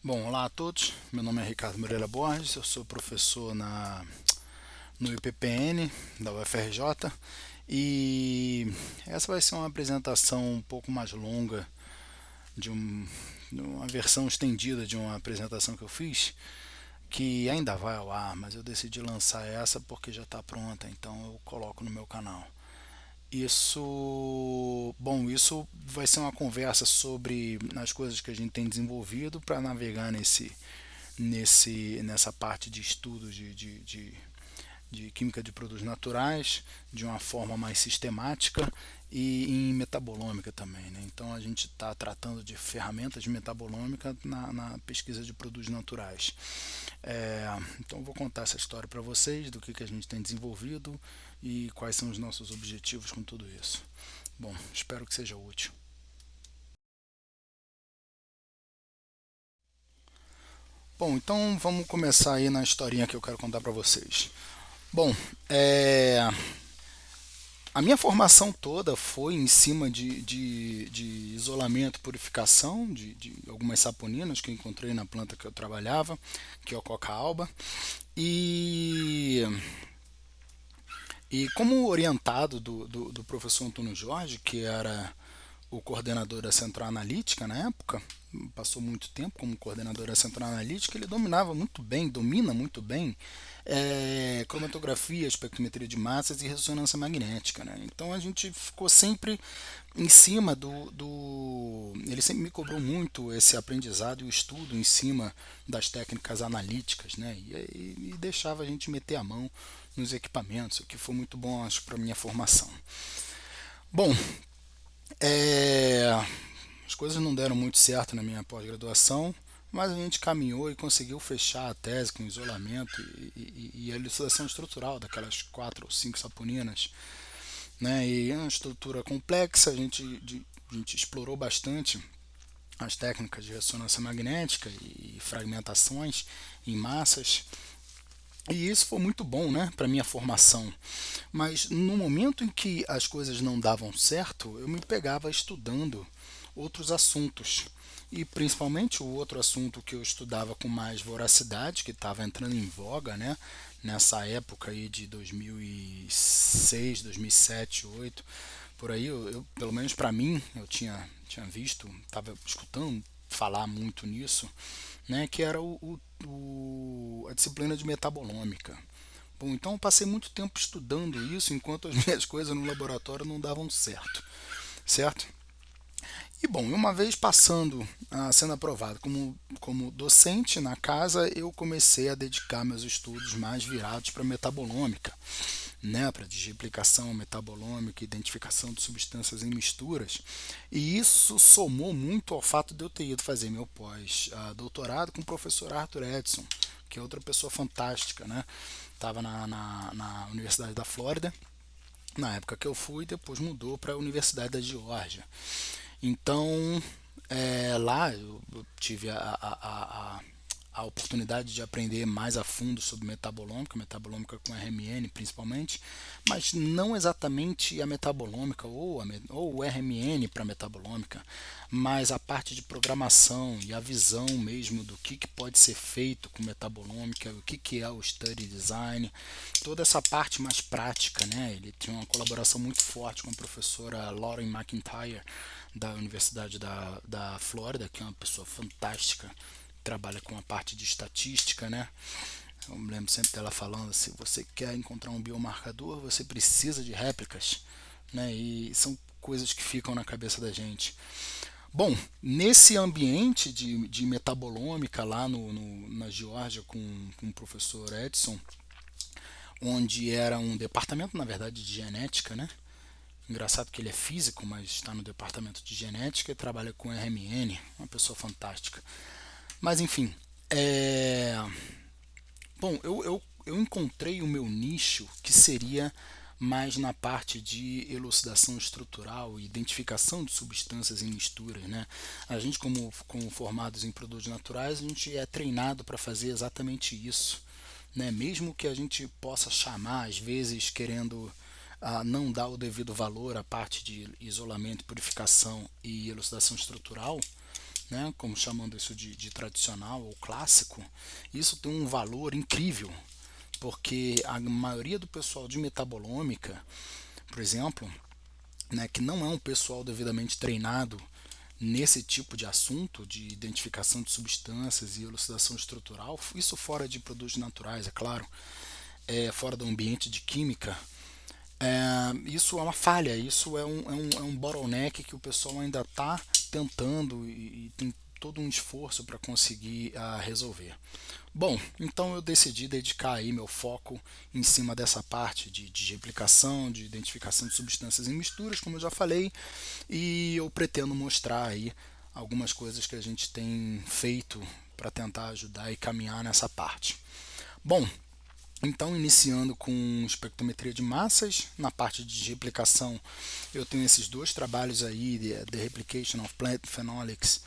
Bom, olá a todos. Meu nome é Ricardo Moreira Borges, eu sou professor no IPPN da UFRJ e essa vai ser uma apresentação um pouco mais longa de uma versão estendida de uma apresentação que eu fiz, que ainda vai ao ar, mas eu decidi lançar essa porque já está pronta, então eu coloco no meu canal. Isso vai ser uma conversa sobre as coisas que a gente tem desenvolvido para navegar nessa parte de estudos de química de produtos naturais de uma forma mais sistemática e em metabolômica também, né? Então a gente está tratando de ferramentas de metabolômica na pesquisa de produtos naturais. Então eu vou contar essa história para vocês do que a gente tem desenvolvido e quais são os nossos objetivos com tudo isso. Bom, espero que seja útil. Bom, então vamos começar aí na historinha que eu quero contar para vocês. Bom, a minha formação toda foi em cima de isolamento e purificação de algumas saponinas que eu encontrei na planta que eu trabalhava, que é o coca alba. E, e como orientado do professor Antônio Jorge, que era o coordenador da Central Analítica na época, passou muito tempo como coordenador da Central Analítica, ele domina muito bem cromatografia, espectrometria de massas e ressonância magnética. Né? Então a gente ficou sempre em cima Ele sempre me cobrou muito esse aprendizado e o estudo em cima das técnicas analíticas, né? E deixava a gente meter a mão nos equipamentos, o que foi muito bom, acho, para a minha formação. Bom, é, as coisas não deram muito certo na minha pós-graduação, mas a gente caminhou e conseguiu fechar a tese com isolamento e a elucidação estrutural daquelas quatro ou cinco saponinas, né? E é uma estrutura complexa, a gente explorou bastante as técnicas de ressonância magnética e fragmentações em massas. E isso foi muito bom, né, para minha formação. Mas no momento em que as coisas não davam certo, eu me pegava estudando outros assuntos. E principalmente o outro assunto que eu estudava com mais voracidade, que estava entrando em voga, né, nessa época aí de 2006, 2007, 2008, por aí, pelo menos para mim, eu tinha visto, estava escutando falar muito nisso, né, que era a disciplina de metabolômica. Bom, então eu passei muito tempo estudando isso enquanto as minhas coisas no laboratório não davam certo, certo? E bom, uma vez passando, sendo aprovado como docente na casa, eu comecei a dedicar meus estudos mais virados para metabolômica, né, para desreplicação metabolômica, identificação de substâncias em misturas. E isso somou muito ao fato de eu ter ido fazer meu pós-doutorado com o professor Arthur Edson, que é outra pessoa fantástica, né? Estava na Universidade da Flórida na época que eu fui, depois mudou para a Universidade da Geórgia. Então, lá eu tive a oportunidade de aprender mais a fundo sobre metabolômica, metabolômica com RMN principalmente, mas não exatamente a metabolômica ou o RMN para metabolômica, mas a parte de programação e a visão mesmo do que pode ser feito com metabolômica, o que é o study design, toda essa parte mais prática, né? Ele tinha uma colaboração muito forte com a professora Lauren McIntyre da Universidade da Flórida, que é uma pessoa fantástica, trabalha com a parte de estatística, né? Eu me lembro sempre dela falando: se você quer encontrar um biomarcador, você precisa de réplicas, né? E são coisas que ficam na cabeça da gente. Bom, nesse ambiente de metabolômica lá na Geórgia com o professor Edson, onde era um departamento, na verdade, de genética, né? Engraçado que ele é físico, mas está no departamento de genética e trabalha com RMN, uma pessoa fantástica. Mas enfim, bom, eu encontrei o meu nicho que seria mais na parte de elucidação estrutural e identificação de substâncias em misturas, né? A gente, como formados em produtos naturais, a gente é treinado para fazer exatamente isso, né? Mesmo que a gente possa chamar, às vezes, querendo não dar o devido valor à parte de isolamento, purificação e elucidação estrutural, né, como chamando isso de tradicional ou clássico, isso tem um valor incrível, porque a maioria do pessoal de metabolômica, por exemplo, né, que não é um pessoal devidamente treinado nesse tipo de assunto, de identificação de substâncias e elucidação estrutural, isso fora de produtos naturais, é claro, fora do ambiente de química, isso é uma falha, isso é um bottleneck que o pessoal ainda está tentando e tem todo um esforço para conseguir resolver. Bom, então eu decidi dedicar aí meu foco em cima dessa parte de replicação, de identificação de substâncias em misturas, como eu já falei, e eu pretendo mostrar aí algumas coisas que a gente tem feito para tentar ajudar e caminhar nessa parte. Bom, então, iniciando com espectrometria de massas, na parte de replicação, eu tenho esses dois trabalhos aí, The Replication of Plant Phenolics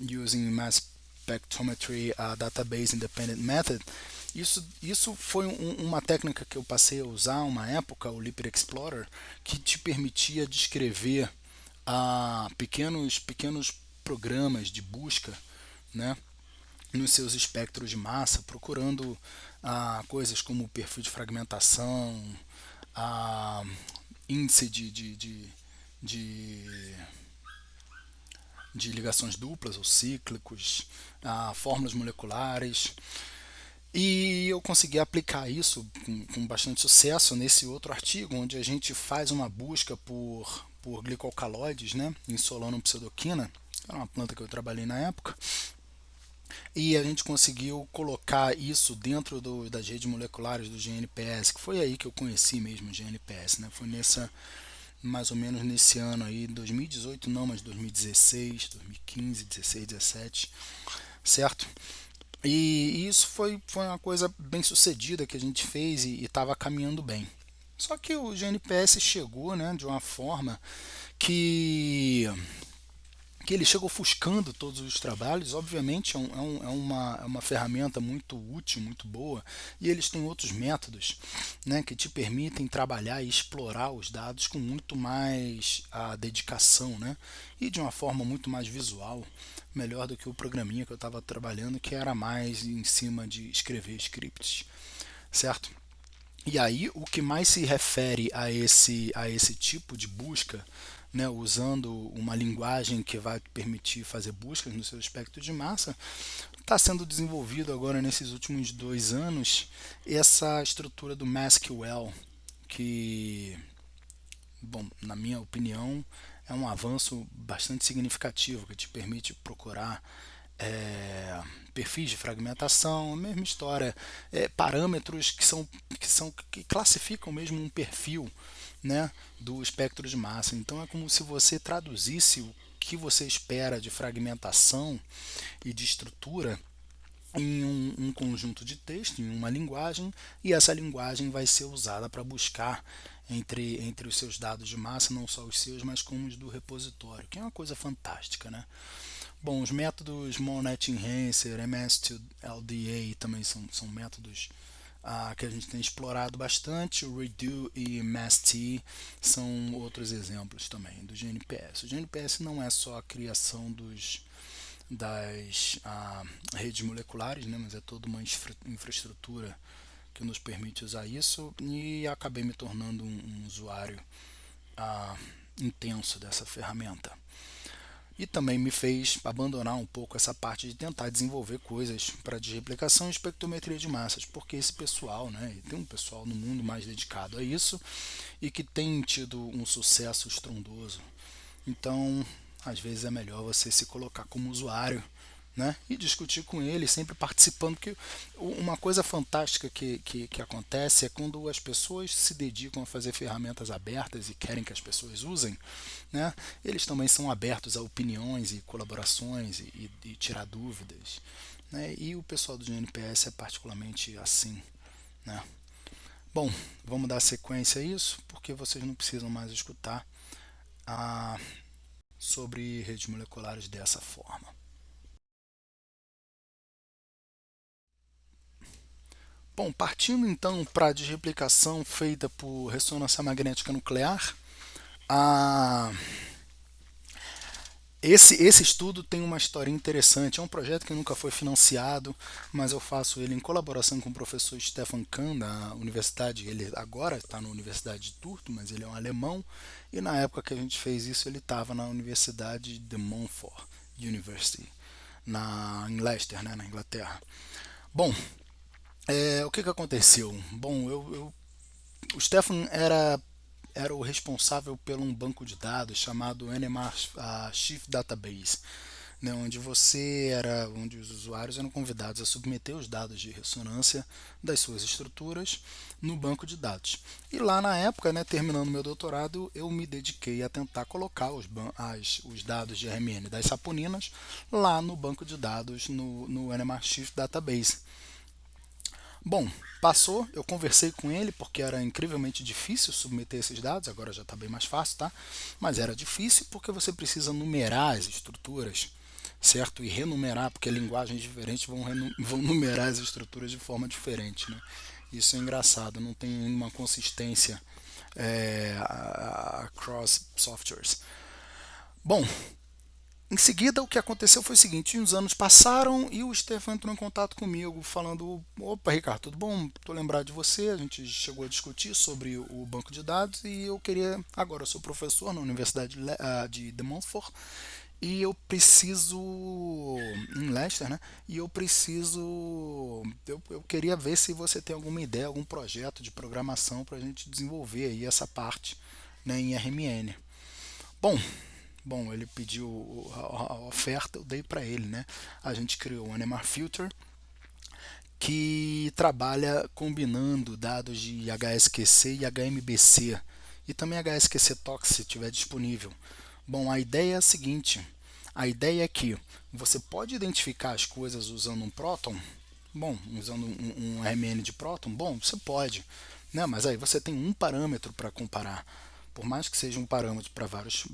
Using Mass Spectrometry Database Independent Method. Isso foi uma técnica que eu passei a usar uma época, o Lipid Explorer, que te permitia descrever pequenos programas de busca, né, nos seus espectros de massa, procurando coisas como perfil de fragmentação, ah, índice de, de ligações duplas ou cíclicos, fórmulas moleculares. E eu consegui aplicar isso com bastante sucesso nesse outro artigo, onde a gente faz uma busca por glicoalcaloides, né, em Solanum pseudoquina, era uma planta que eu trabalhei na época, e a gente conseguiu colocar isso dentro das redes moleculares do GNPS, que foi aí que eu conheci mesmo o GNPS, né? Foi mais ou menos nesse ano aí, 2018 não, mas 2016, 2015, 16, 17, certo? E isso foi uma coisa bem sucedida que a gente fez e estava caminhando bem. Só que o GNPS chegou, né, de uma forma que ele chega ofuscando todos os trabalhos. Obviamente é uma ferramenta muito útil, muito boa, e eles têm outros métodos, né, que te permitem trabalhar e explorar os dados com muito mais dedicação, né, e de uma forma muito mais visual, melhor do que o programinha que eu estava trabalhando, que era mais em cima de escrever scripts, certo? E aí, o que mais se refere a esse tipo de busca, né, usando uma linguagem que vai permitir fazer buscas no seu espectro de massa, está sendo desenvolvido agora nesses últimos 2 anos essa estrutura do MassQL, que, bom, na minha opinião, é um avanço bastante significativo que te permite procurar perfis de fragmentação, a mesma história, parâmetros que classificam mesmo um perfil, né, do espectro de massa. Então é como se você traduzisse o que você espera de fragmentação e de estrutura em um conjunto de texto, em uma linguagem, e essa linguagem vai ser usada para buscar entre os seus dados de massa, não só os seus, mas como os do repositório, que é uma coisa fantástica, né? Bom, os métodos MonNet Enhancer, MS2LDA também são métodos que a gente tem explorado bastante. O Redo e MassT são outros exemplos também do GNPS. O GNPS não é só a criação das redes moleculares, né, mas é toda uma infraestrutura que nos permite usar isso, e acabei me tornando um usuário intenso dessa ferramenta. E também me fez abandonar um pouco essa parte de tentar desenvolver coisas para desreplicação e espectrometria de massas, porque esse pessoal, né, tem um pessoal no mundo mais dedicado a isso e que tem tido um sucesso estrondoso. Então, às vezes é melhor você se colocar como usuário, né, e discutir com ele, sempre participando, porque uma coisa fantástica que acontece é quando as pessoas se dedicam a fazer ferramentas abertas e querem que as pessoas usem, né, eles também são abertos a opiniões e colaborações e tirar dúvidas, né, e o pessoal do GNPS é particularmente assim, né. Bom, vamos dar sequência a isso, porque vocês não precisam mais escutar sobre redes moleculares dessa forma. Bom, partindo então para a desreplicação feita por ressonância magnética nuclear, a, Esse estudo tem uma história interessante. É um projeto que nunca foi financiado, mas eu faço ele em colaboração com o professor Stefan Kahn, da universidade. Ele agora está na Universidade de Turku, mas ele é um alemão. E na época que a gente fez isso, ele estava na Universidade de Montfort University, em Leicester, né, na Inglaterra. Bom, o que aconteceu? Bom, o Stefan era o responsável por um banco de dados chamado NMR Chief Database, né, onde os usuários eram convidados a submeter os dados de ressonância das suas estruturas no banco de dados. E lá na época, né, terminando meu doutorado, eu me dediquei a tentar colocar os dados de RMN das saponinas lá no banco de dados no NMR Chief Database. Bom, passou, eu conversei com ele porque era incrivelmente difícil submeter esses dados, agora já está bem mais fácil, tá? Mas era difícil porque você precisa numerar as estruturas, certo? E renumerar, porque linguagens diferentes vão numerar as estruturas de forma diferente, né? Isso é engraçado, não tem uma consistência across softwares. Bom, em seguida, o que aconteceu foi o seguinte: uns anos passaram e o Stefan entrou em contato comigo, falando: Opa, Ricardo, tudo bom? Estou lembrado de você. A gente chegou a discutir sobre o banco de dados e eu queria. Agora, eu sou professor na Universidade de Montfort e eu preciso. Em Leicester, né? E eu preciso. Eu queria ver se você tem alguma ideia, algum projeto de programação para a gente desenvolver aí essa parte, né, em RMN. Bom, Bom, ele pediu a oferta, eu dei para ele, né? A gente criou o NMR Filter, que trabalha combinando dados de HSQC e HMBC, e também HSQC Tox, se tiver disponível. Bom, a ideia é a seguinte: a ideia é que você pode identificar as coisas usando um Proton. Bom, usando um RMN de Proton, bom, você pode, né? Mas aí você tem um parâmetro para comparar. Por mais que seja um parâmetro para vários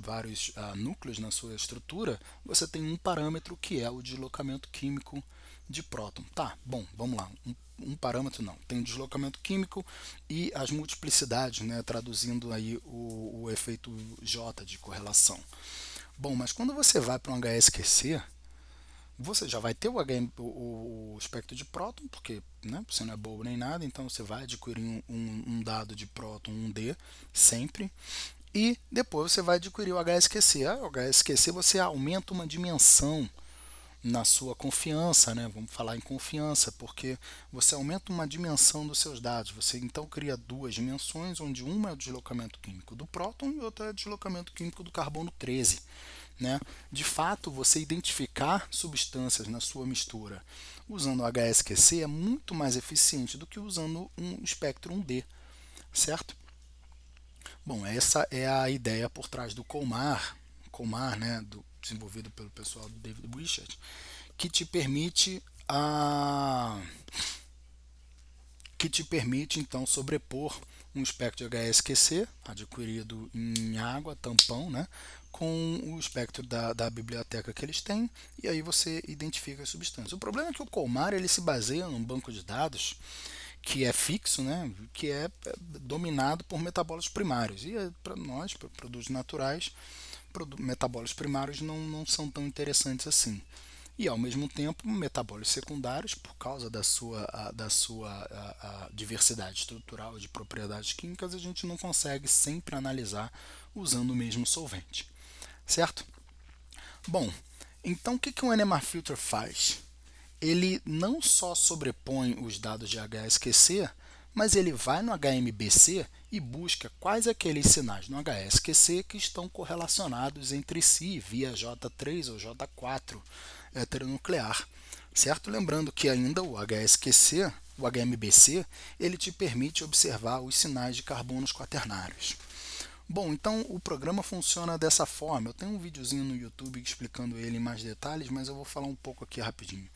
núcleos na sua estrutura, você tem um parâmetro que é o deslocamento químico de próton. Tá, bom, vamos lá. Um parâmetro não. Tem o deslocamento químico e as multiplicidades, né, traduzindo aí o efeito J de correlação. Bom, mas quando você vai para um HSQC, você já vai ter o espectro de próton, porque, né, você não é bobo nem nada, então você vai adquirir um dado de próton 1D sempre, e depois você vai adquirir o HSQC. O HSQC você aumenta uma dimensão na sua confiança, né? Vamos falar em confiança, porque você aumenta uma dimensão dos seus dados. Você então cria duas dimensões, onde uma é o deslocamento químico do próton e outra é o deslocamento químico do carbono 13. Né? De fato, você identificar substâncias na sua mistura usando o HSQC é muito mais eficiente do que usando um espectro 1D, certo? Bom, essa é a ideia por trás do Colmar, né, desenvolvido pelo pessoal do David Wishart, que te permite a que te permite então sobrepor um espectro de HSQC adquirido em água, tampão, né, com o espectro da biblioteca que eles têm, e aí você identifica as substâncias. O problema é que o Colmar ele se baseia num banco de dados que é fixo, né, que é dominado por metabólitos primários. E para nós, para produtos naturais, metabólitos primários não são tão interessantes assim. E ao mesmo tempo, metabólitos secundários, por causa da sua diversidade estrutural de propriedades químicas, a gente não consegue sempre analisar usando o mesmo solvente, certo? Bom, então o que o NMR Filter faz? Ele não só sobrepõe os dados de HSQC, mas ele vai no HMBC e busca quais aqueles sinais no HSQC que estão correlacionados entre si via J3 ou J4 heteronuclear, certo? Lembrando que ainda o HSQC, o HMBC, ele te permite observar os sinais de carbonos quaternários. Bom, então o programa funciona dessa forma. Eu tenho um videozinho no YouTube explicando ele em mais detalhes, mas eu vou falar um pouco aqui rapidinho.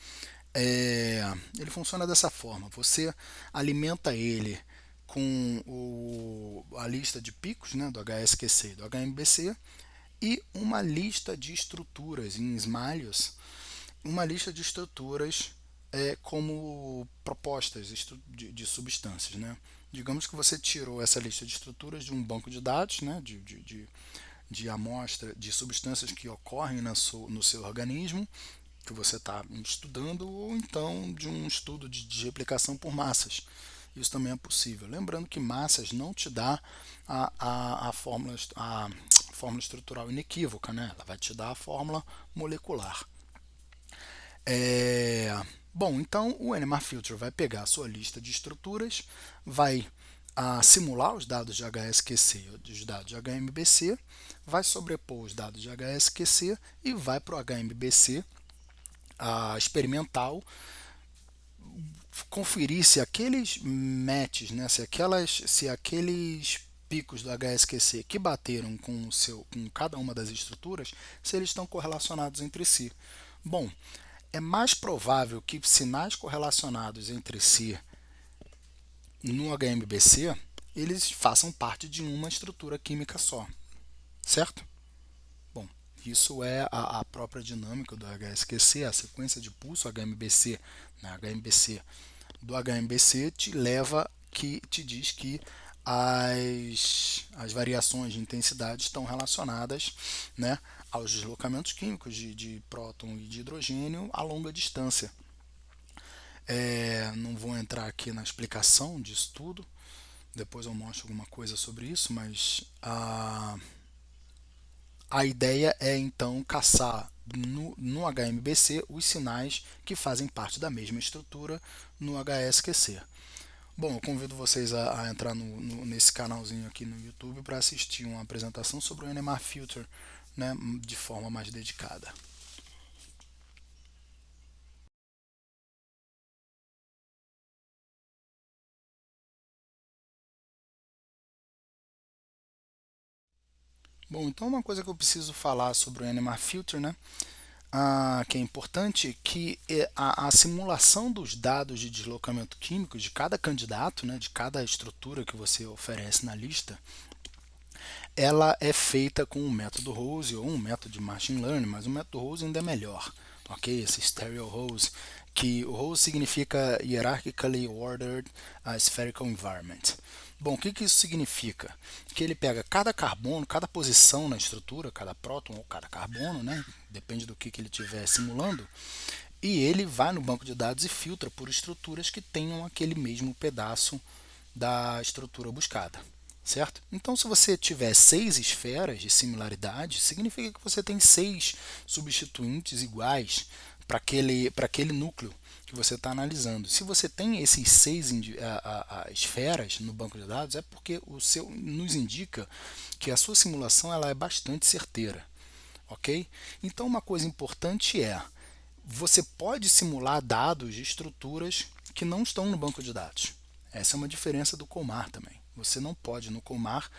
Ele funciona dessa forma: você alimenta ele com a lista de picos, né, do HSQC e do HMBC e uma lista de estruturas em Smallius, uma lista de estruturas como propostas de substâncias. Né? Digamos que você tirou essa lista de estruturas de um banco de dados, né, de amostra de substâncias que ocorrem no seu organismo, que você está estudando, ou então de um estudo de replicação por massas. Isso também é possível. Lembrando que massas não te dá a fórmula estrutural inequívoca, né? Ela vai te dar a fórmula molecular. Bom, então o NMR Filter vai pegar a sua lista de estruturas, vai simular os dados de HSQC e os dados de HMBC, vai sobrepor os dados de HSQC e vai para o HMBC experimental conferir se aqueles matches, né, se aqueles picos do HSQC que bateram com cada uma das estruturas, se eles estão correlacionados entre si. Bom, é mais provável que sinais correlacionados entre si no HMBC eles façam parte de uma estrutura química só, certo? Bom, isso é a própria dinâmica do HSQC, a sequência de pulso HMBC, né, HMBC do HMBC te diz que as variações de intensidade estão relacionadas, né, aos deslocamentos químicos de próton e de hidrogênio a longa distância. Não vou entrar aqui na explicação disso tudo, depois eu mostro alguma coisa sobre isso, mas a ideia é então caçar no HMBC os sinais que fazem parte da mesma estrutura no HSQC. Bom, eu convido vocês a entrar nesse canalzinho aqui no YouTube para assistir uma apresentação sobre o NMR Filter, né, de forma mais dedicada. Bom, então uma coisa que eu preciso falar sobre o NMR Filter, né, que é importante, que é a simulação dos dados de deslocamento químico de cada candidato, né, de cada estrutura que você oferece na lista, ela é feita com o método Rose ou um método de Machine Learning, mas o método Rose ainda é melhor, ok? Esse Stereo Rose, que o Rose significa Hierarchically Ordered Spherical Environment. Bom, o que isso significa? Que ele pega cada carbono, cada posição na estrutura, cada próton ou cada carbono, né? Depende do que ele estiver simulando, e ele vai no banco de dados e filtra por estruturas que tenham aquele mesmo pedaço da estrutura buscada, certo? Então, se você tiver 6 esferas de similaridade, significa que você tem 6 substituintes iguais para aquele núcleo que você está analisando. Se você tem esses 6 esferas no banco de dados, é porque o seu nos indica que a sua simulação ela é bastante certeira, ok? Então, uma coisa importante é você pode simular dados de estruturas que não estão no banco de dados. Essa é uma diferença do Colmar também. Você não pode no Colmar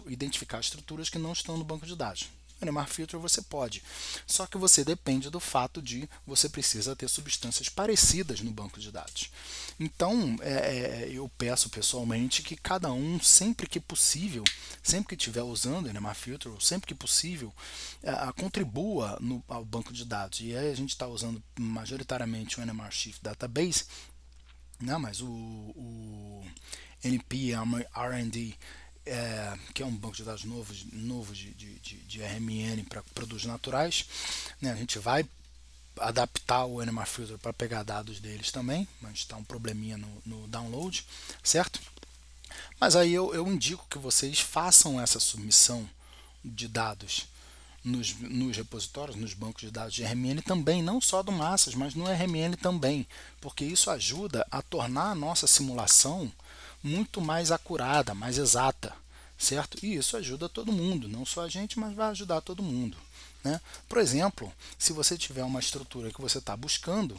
identificar estruturas que não estão no banco de dados. No NMR Filter você pode, só que você depende do fato de você precisa ter substâncias parecidas no banco de dados. Então eu peço pessoalmente que cada um, sempre que possível, sempre que estiver usando o NMR Filter, ou sempre que possível, contribua ao banco de dados. E aí a gente está usando majoritariamente o NMR Shift Database, né, mas o NP R&D, que é um banco de dados novo de RMN para produtos naturais, né, a gente vai adaptar o NMR Filter para pegar dados deles também, mas está um probleminha no download, certo? Mas aí eu indico que vocês façam essa submissão de dados nos repositórios, nos bancos de dados de RMN também, não só do Massas, mas no RMN também, porque isso ajuda a tornar a nossa simulação muito mais acurada, mais exata, certo? E isso ajuda todo mundo, não só a gente, mas vai ajudar todo mundo, né? Por exemplo, se você tiver uma estrutura que você está buscando,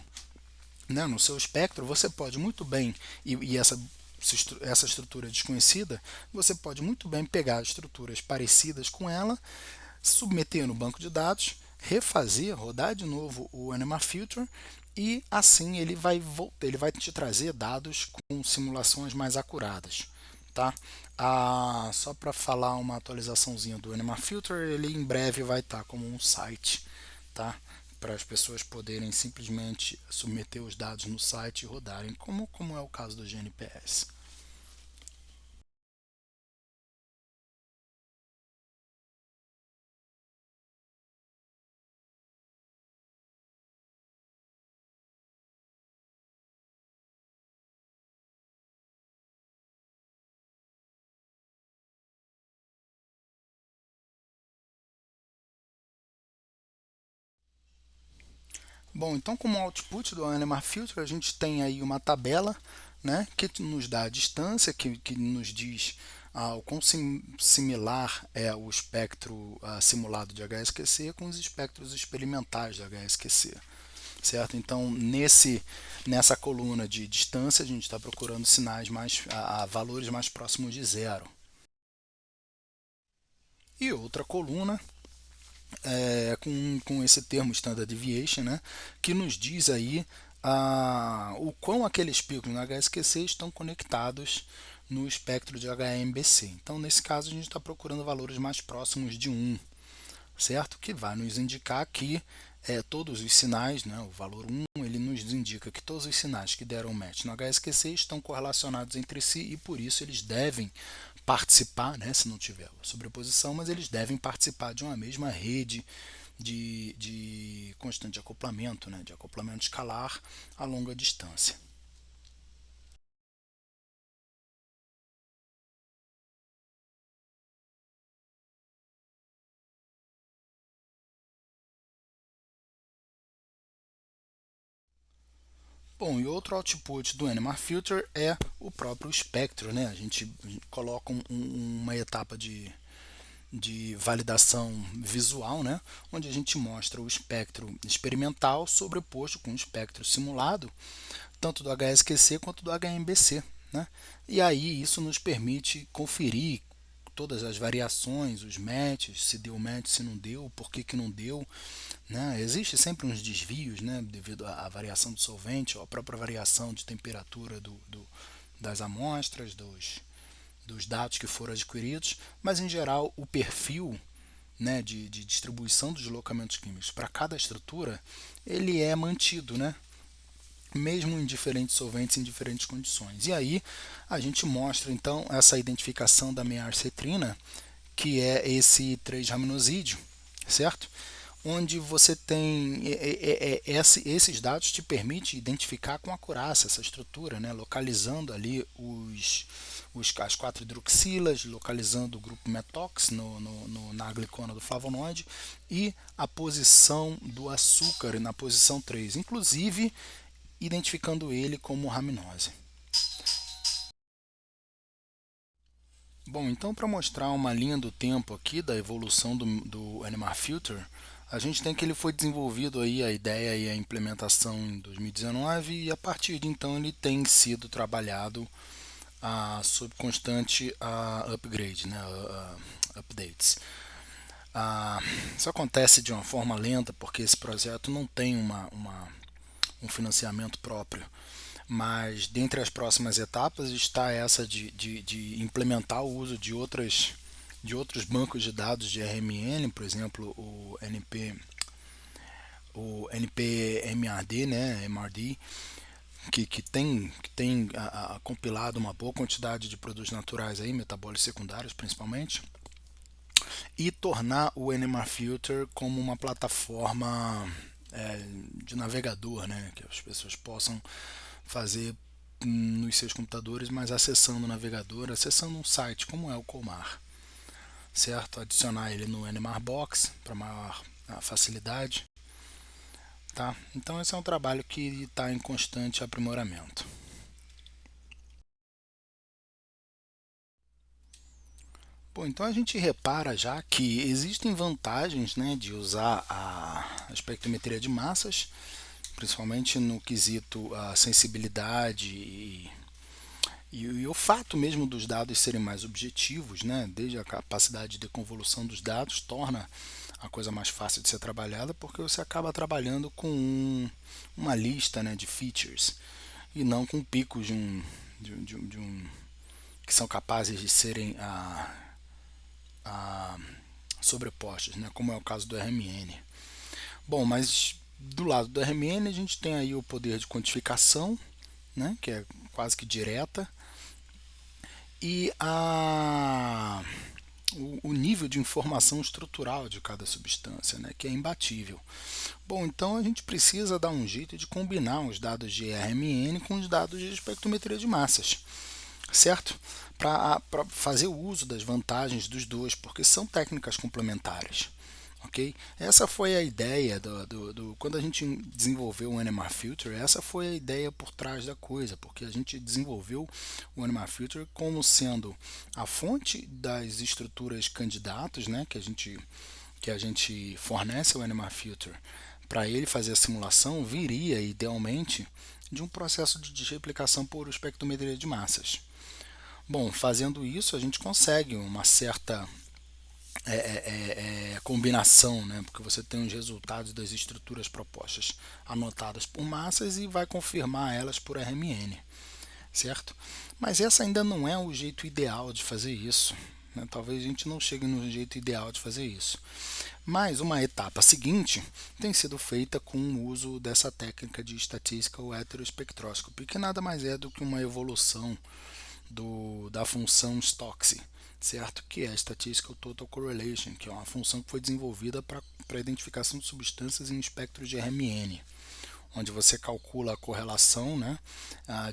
né, no seu espectro, você pode muito bem, e essa estrutura desconhecida, você pode muito bem pegar estruturas parecidas com ela, submeter no banco de dados, refazer, rodar de novo o NMR Filter e assim ele vai te trazer dados com simulações mais acuradas. Tá? Só para falar uma atualizaçãozinha do NMR Filter, ele em breve vai estar como um site, tá? Para as pessoas poderem simplesmente submeter os dados no site e rodarem, como é o caso do GNPS. Bom, então como output do NMR Filter, a gente tem aí uma tabela, né, que nos dá a distância, que nos diz o quão similar é o espectro simulado de HSQC com os espectros experimentais de HSQC, certo? Então, nessa coluna de distância, a gente está procurando sinais valores mais próximos de zero. E outra coluna com esse termo Standard Deviation, né, que nos diz aí o quão aqueles picos no HSQC estão conectados no espectro de HMBC. Então, nesse caso, a gente está procurando valores mais próximos de 1, certo? Que vai nos indicar que todos os sinais, né, o valor 1, ele nos indica que todos os sinais que deram match no HSQC estão correlacionados entre si e por isso eles devem participar, né, se não tiver sobreposição, mas eles devem participar de uma mesma rede de constante de acoplamento, né, de acoplamento escalar a longa distância. Bom, e outro output do NMR Filter é o próprio espectro, né? A gente coloca uma etapa de validação visual, né? Onde a gente mostra o espectro experimental sobreposto com o espectro simulado, tanto do HSQC quanto do HMBC, né? E aí isso nos permite conferir todas as variações, os matches, se deu match, se não deu, por que não deu, né? Existe sempre uns desvios, né, devido à variação do solvente ou à própria variação de temperatura das amostras, dos dados que foram adquiridos, mas em geral o perfil, né, de distribuição dos deslocamentos químicos para cada estrutura ele é mantido, né, mesmo em diferentes solventes em diferentes condições. E aí a gente mostra então essa identificação da mearcetrina, que é esse 3-raminosídeo, certo? Onde você tem esses dados te permite identificar com acurácia essa estrutura, né? Localizando ali as 4 hidroxilas, localizando o grupo metox na glicona do flavonoide e a posição do açúcar na posição 3, inclusive identificando ele como raminose. Bom, então para mostrar uma linha do tempo aqui da evolução do NMR Filter, a gente tem que ele foi desenvolvido aí a ideia e a implementação em 2019 e a partir de então ele tem sido trabalhado sob constante upgrade, né, updates. Isso acontece de uma forma lenta porque esse projeto não tem um financiamento próprio. Mas dentre as próximas etapas está essa de implementar o uso de outros bancos de dados de RMN, por exemplo, o NPMRD, né, MRD, que tem compilado uma boa quantidade de produtos naturais aí, metabólicos secundários principalmente, e tornar o NMR Filter como uma plataforma de navegador, né, que as pessoas possam fazer nos seus computadores, mas acessando o navegador, acessando um site como é o Colmar, certo? Adicionar ele no NMR Box para maior facilidade, tá? Então esse é um trabalho que está em constante aprimoramento. Bom, então a gente repara já que existem vantagens, né, de usar a espectrometria de massas, principalmente no quesito a sensibilidade e o fato mesmo dos dados serem mais objetivos, né, desde a capacidade de convolução dos dados, torna a coisa mais fácil de ser trabalhada, porque você acaba trabalhando com uma lista, né, de features e não com picos de um que são capazes de serem sobrepostos, né, como é o caso do RMN. Bom, mas do lado do RMN a gente tem aí o poder de quantificação, né, que é quase que direta, e o nível de informação estrutural de cada substância, né, que é imbatível. Bom, então a gente precisa dar um jeito de combinar os dados de RMN com os dados de espectrometria de massas, certo? Para fazer o uso das vantagens dos dois, porque são técnicas complementares. Ok? Essa foi a ideia quando a gente desenvolveu o NMR Filter, essa foi a ideia por trás da coisa, porque a gente desenvolveu o NMR Filter como sendo a fonte das estruturas candidatos, né, que a gente fornece ao NMR Filter para ele fazer a simulação, viria idealmente de um processo de replicação por espectrometria de massas. Bom, fazendo isso a gente consegue uma certa combinação, né? Porque você tem os resultados das estruturas propostas anotadas por massas e vai confirmar elas por RMN, certo? Mas essa ainda não é o jeito ideal de fazer isso. Né? Talvez a gente não chegue no jeito ideal de fazer isso. Mas uma etapa seguinte tem sido feita com o uso dessa técnica de Statistical Heterospectroscopy, que nada mais é do que uma evolução da função STOCSY, certo? Que é a Statistical Total Correlation, que é uma função que foi desenvolvida para a identificação de substâncias em espectro de RMN, onde você calcula a correlação, né,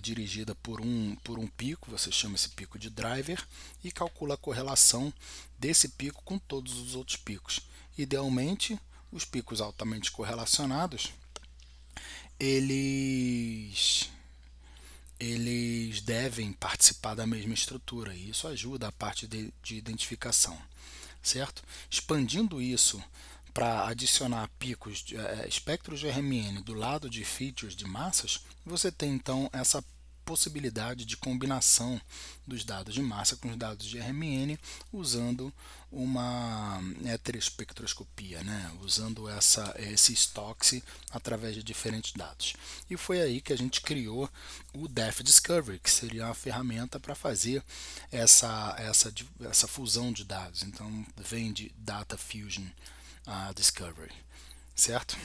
dirigida por um pico, você chama esse pico de driver, e calcula a correlação desse pico com todos os outros picos. Idealmente, os picos altamente correlacionados, eles devem participar da mesma estrutura e isso ajuda a parte de identificação, certo? Expandindo isso para adicionar picos, espectros de RMN do lado de features de massas, você tem então essa possibilidade de combinação dos dados de massa com os dados de RMN usando uma heterospectroscopia, né? Usando esse STOCSY através de diferentes dados. E foi aí que a gente criou o Depth Discovery, que seria uma ferramenta para fazer essa fusão de dados. Então vem de Data Fusion Discovery, certo?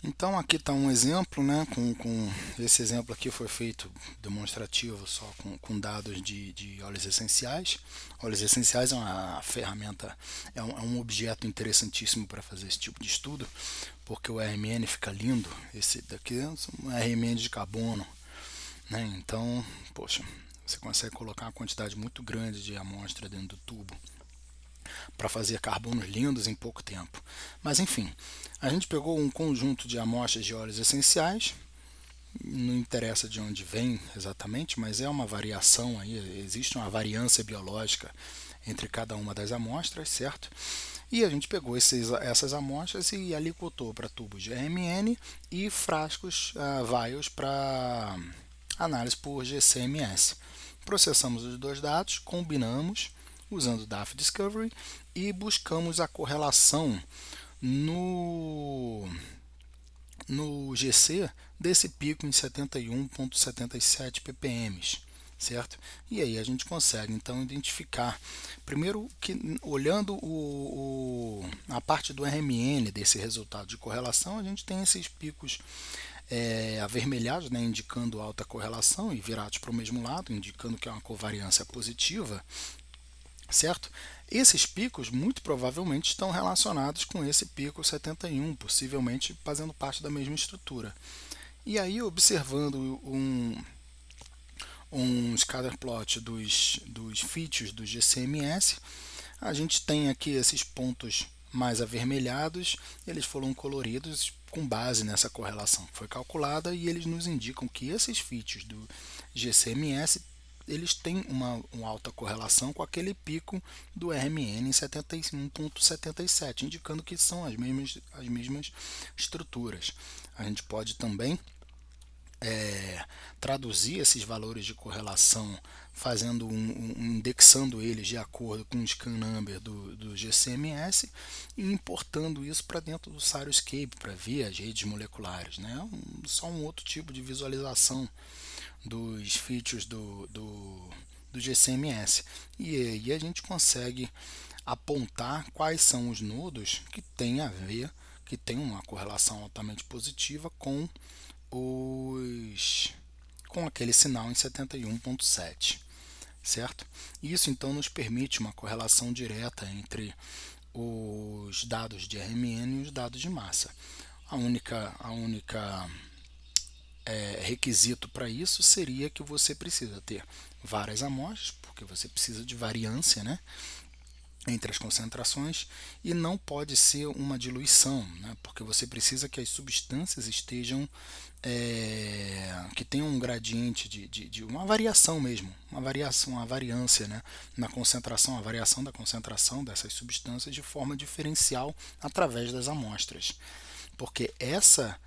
Então aqui está um exemplo, né? Esse exemplo aqui foi feito demonstrativo só dados de óleos essenciais. Óleos essenciais é uma ferramenta, é um objeto interessantíssimo para fazer esse tipo de estudo, porque o RMN fica lindo. Esse daqui é um RMN de carbono, né? Então, poxa, você consegue colocar uma quantidade muito grande de amostra dentro do tubo para fazer carbonos lindos em pouco tempo. Mas enfim, a gente pegou um conjunto de amostras de óleos essenciais, não interessa de onde vem exatamente, mas é uma variação aí, existe uma variância biológica entre cada uma das amostras, certo? E a gente pegou essas amostras e aliquotou para tubos de RMN e frascos, vials para análise por GCMS. Processamos os dois dados, combinamos usando o DAF Discovery e buscamos a correlação no GC desse pico em 71,77 ppm, certo? E aí a gente consegue então identificar, primeiro que olhando a parte do RMN desse resultado de correlação, a gente tem esses picos avermelhados, né, indicando alta correlação e virados para o mesmo lado, indicando que é uma covariância positiva, certo? Esses picos muito provavelmente estão relacionados com esse pico 71, possivelmente fazendo parte da mesma estrutura. E aí, observando um scatter plot dos features do GCMS, a gente tem aqui esses pontos mais avermelhados, eles foram coloridos com base nessa correlação que foi calculada e eles nos indicam que esses features do GCMS eles têm uma alta correlação com aquele pico do RMN em 71,77, indicando que são as mesmas estruturas. A gente pode também traduzir esses valores de correlação fazendo indexando eles de acordo com o scan number do GCMS e importando isso para dentro do Cyroscape para ver as redes moleculares, né? Só um outro tipo de visualização dos features do GCMS e aí a gente consegue apontar quais são os nodos que têm a ver, que tem uma correlação altamente positiva com aquele sinal em 71,7, certo? Isso então nos permite uma correlação direta entre os dados de RMN e os dados de massa. A única requisito para isso seria que você precisa ter várias amostras, porque você precisa de variância, né, entre as concentrações, e não pode ser uma diluição, né, porque você precisa que as substâncias estejam que tenham um gradiente de uma variação mesmo, uma variação, uma variância, né, na concentração, a variação da concentração dessas substâncias de forma diferencial através das amostras, porque essa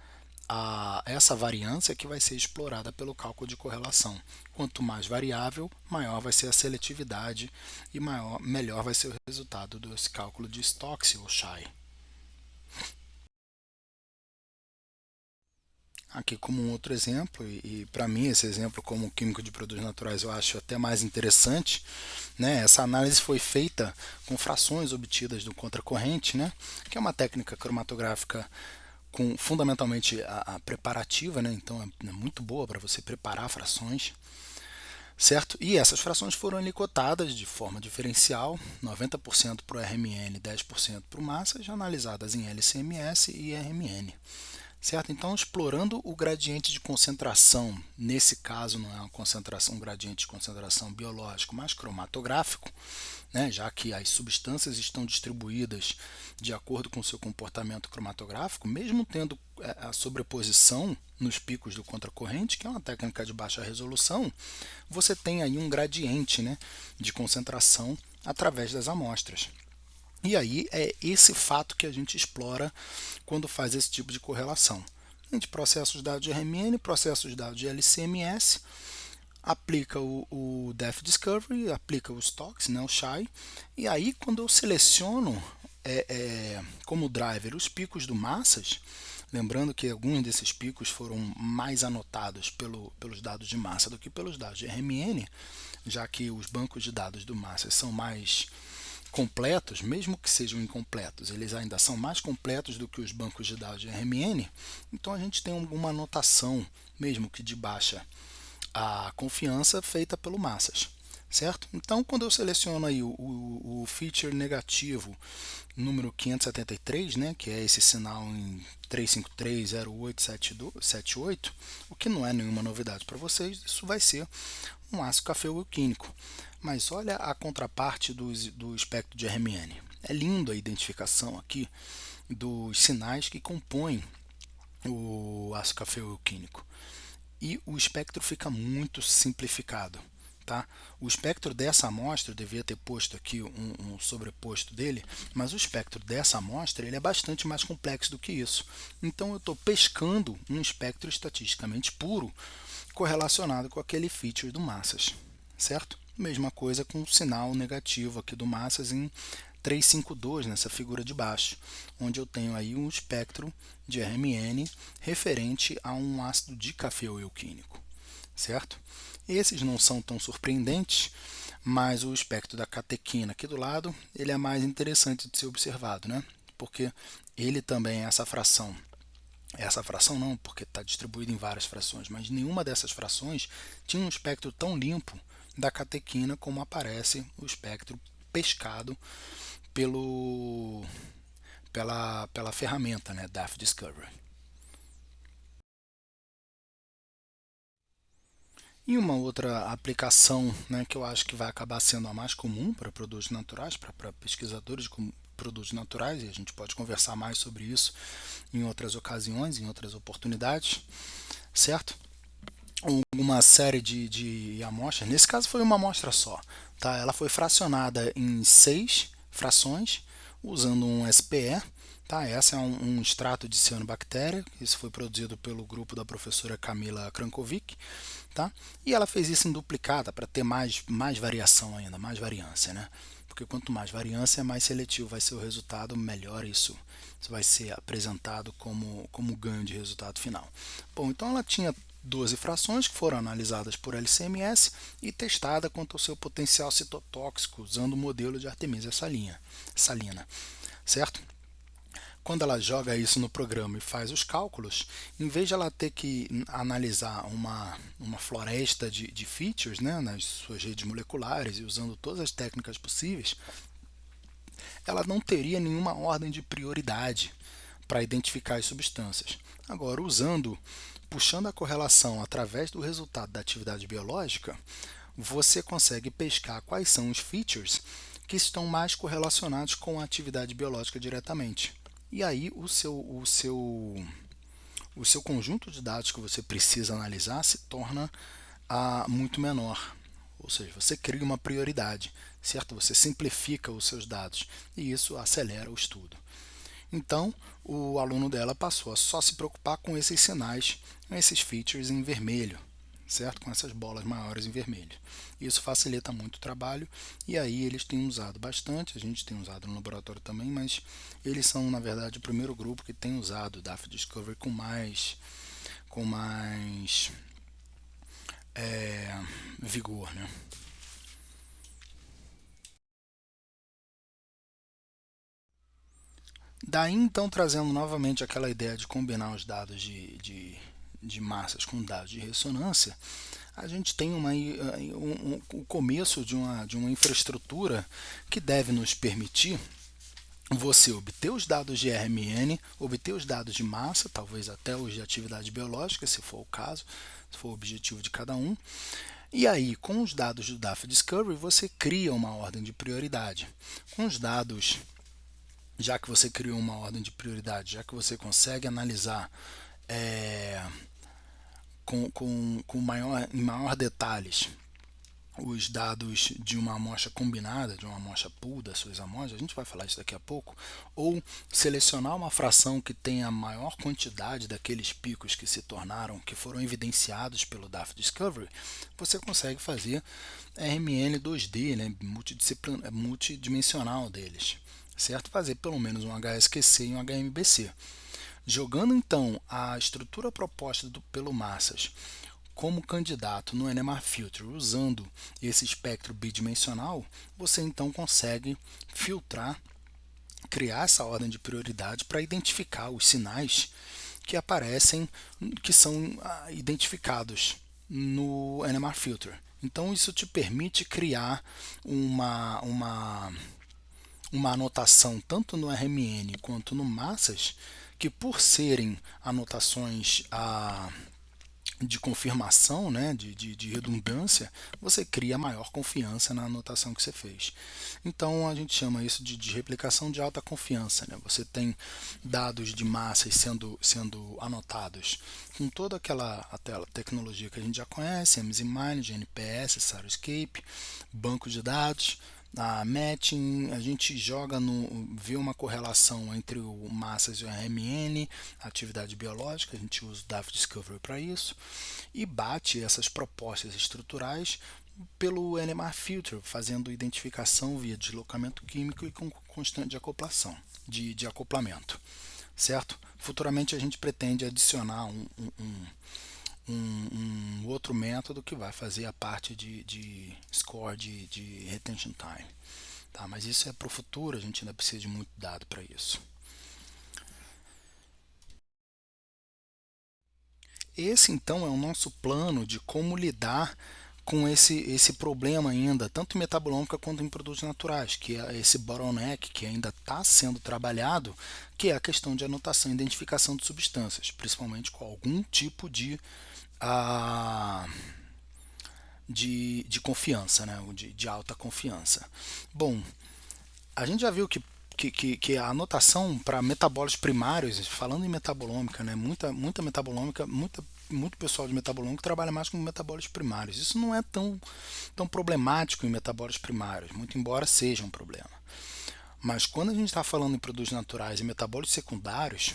variância que vai ser explorada pelo cálculo de correlação. Quanto mais variável, maior vai ser a seletividade e melhor vai ser o resultado desse cálculo de Stokes ou Shy. Aqui como um outro exemplo, e para mim esse exemplo como químico de produtos naturais eu acho até mais interessante, né? Essa análise foi feita com frações obtidas do contracorrente, né? Que é uma técnica cromatográfica com fundamentalmente a preparativa, né? Então é muito boa para você preparar frações, certo? E essas frações foram alicotadas de forma diferencial, 90% para o RMN, 10% para o massa, já analisadas em LCMS e RMN. Certo? Então, explorando o gradiente de concentração, nesse caso não é uma concentração, um gradiente de concentração biológico, mas cromatográfico, né? Já que as substâncias estão distribuídas de acordo com o seu comportamento cromatográfico, mesmo tendo a sobreposição nos picos do contracorrente, que é uma técnica de baixa resolução, você tem aí um gradiente, né, de concentração através das amostras. E aí é esse fato que a gente explora quando faz esse tipo de correlação. A gente processa os dados de RMN, processa os dados de LCMS, aplica o Depth Discovery, aplica os Stokes, né, o Shy, e aí quando eu seleciono como driver os picos do massas, lembrando que alguns desses picos foram mais anotados pelos dados de massa do que pelos dados de RMN, já que os bancos de dados do massas são mais completos, mesmo que sejam incompletos, eles ainda são mais completos do que os bancos de dados de RMN, então a gente tem alguma anotação, mesmo que de baixa a confiança, feita pelo massas, certo? Então, quando eu seleciono aí o feature negativo número 573, né, que é esse sinal em 3530878, o que não é nenhuma novidade para vocês, isso vai ser um ácido cafeoilquínico. Mas olha a contraparte do espectro de RMN. É lindo a identificação aqui dos sinais que compõem o ácido cafeoilquínico. E o espectro fica muito simplificado. Tá? O espectro dessa amostra, eu devia ter posto aqui um sobreposto dele, mas o espectro dessa amostra ele é bastante mais complexo do que isso. Então eu estou pescando um espectro estatisticamente puro correlacionado com aquele feature do massas, certo? Mesma coisa com o sinal negativo aqui do massas em 352 nessa figura de baixo, onde eu tenho aí um espectro de RMN referente a um ácido dicafeoilquínico, certo? Esses não são tão surpreendentes, mas o espectro da catequina aqui do lado, ele é mais interessante de ser observado, né? Porque ele também é essa fração não, porque está distribuído em várias frações, mas nenhuma dessas frações tinha um espectro tão limpo da catequina como aparece o espectro pescado pela ferramenta, né, Depth Discovery. E uma outra aplicação, né, que eu acho que vai acabar sendo a mais comum para produtos naturais, para pesquisadores de produtos naturais, e a gente pode conversar mais sobre isso em outras ocasiões, em outras oportunidades, certo? Uma série de amostras, nesse caso foi uma amostra só, tá? Ela foi fracionada em 6 frações, usando um SPE, tá? Essa é um extrato de cianobactéria, isso foi produzido pelo grupo da professora Camila Krankovic, tá? E ela fez isso em duplicata para ter mais variação ainda, mais variância, né? Porque quanto mais variância, mais seletivo vai ser o resultado, melhor isso vai ser apresentado como ganho de resultado final. Bom, então ela tinha 12 frações que foram analisadas por LCMS e testada quanto ao seu potencial citotóxico usando o modelo de Artemisia salina, certo? Quando ela joga isso no programa e faz os cálculos, em vez de ela ter que analisar uma floresta de features, né, nas suas redes moleculares e usando todas as técnicas possíveis, ela não teria nenhuma ordem de prioridade para identificar as substâncias. Agora, puxando a correlação através do resultado da atividade biológica, você consegue pescar quais são os features que estão mais correlacionados com a atividade biológica diretamente. E aí o seu conjunto de dados que você precisa analisar se torna muito menor. Ou seja, você cria uma prioridade, certo? Você simplifica os seus dados e isso acelera o estudo. Então, o aluno dela passou a só se preocupar com esses sinais, esses features em vermelho, certo? Com essas bolas maiores em vermelho. Isso facilita muito o trabalho e aí eles têm usado bastante, a gente tem usado no laboratório também, mas eles são, na verdade, o primeiro grupo que tem usado o DAF Discovery com mais vigor, né? Daí então trazendo novamente aquela ideia de combinar os dados de massas com dados de ressonância, a gente tem o começo de uma infraestrutura que deve nos permitir você obter os dados de RMN, obter os dados de massa, talvez até os de atividade biológica, se for o caso, se for o objetivo de cada um. E aí, com os dados do DAF Discovery, você cria uma ordem de prioridade. Com os dados, já que você criou uma ordem de prioridade, já que você consegue analisar em maior detalhes os dados de uma amostra combinada, de uma amostra pool das suas amostras, a gente vai falar isso daqui a pouco, ou selecionar uma fração que tenha a maior quantidade daqueles picos que foram evidenciados pelo DAF Discovery, você consegue fazer RMN 2D, né, multidimensional deles, certo? Fazer pelo menos um HSQC e um HMBC. Jogando então a estrutura proposta pelo Massas como candidato no NMR Filter, usando esse espectro bidimensional, você então consegue filtrar, criar essa ordem de prioridade para identificar os sinais que aparecem, que são identificados no NMR Filter. Então isso te permite criar uma anotação tanto no RMN quanto no Massas, que por serem anotações de confirmação, né, de redundância, você cria maior confiança na anotação que você fez. Então a gente chama isso de replicação de alta confiança. Né? Você tem dados de massas sendo anotados com toda aquela tecnologia que a gente já conhece, MZMine, GNPS, Saroscape, banco de dados, a matching, a gente vê uma correlação entre o massas e o RMN, a atividade biológica, a gente usa o DAF Discovery para isso, e bate essas propostas estruturais pelo NMR Filter, fazendo identificação via deslocamento químico e com constante de acoplação, de acoplamento, certo? Futuramente a gente pretende adicionar um outro método que vai fazer a parte de score de retention time. Tá? Mas isso é para o futuro, a gente ainda precisa de muito dado para isso. Esse então é o nosso plano de como lidar com esse problema ainda, tanto em metabolômica quanto em produtos naturais, que é esse bottleneck que ainda está sendo trabalhado, que é a questão de anotação e identificação de substâncias, principalmente com algum tipo de confiança, né? De alta confiança. Bom, a gente já viu que a anotação para metabólitos primários, falando em metabolômica, né? Muita metabolômica, muito pessoal de metabolômica trabalha mais com metabólitos primários. Isso não é tão problemático em metabólitos primários, muito embora seja um problema. Mas quando a gente está falando em produtos naturais e metabólitos secundários,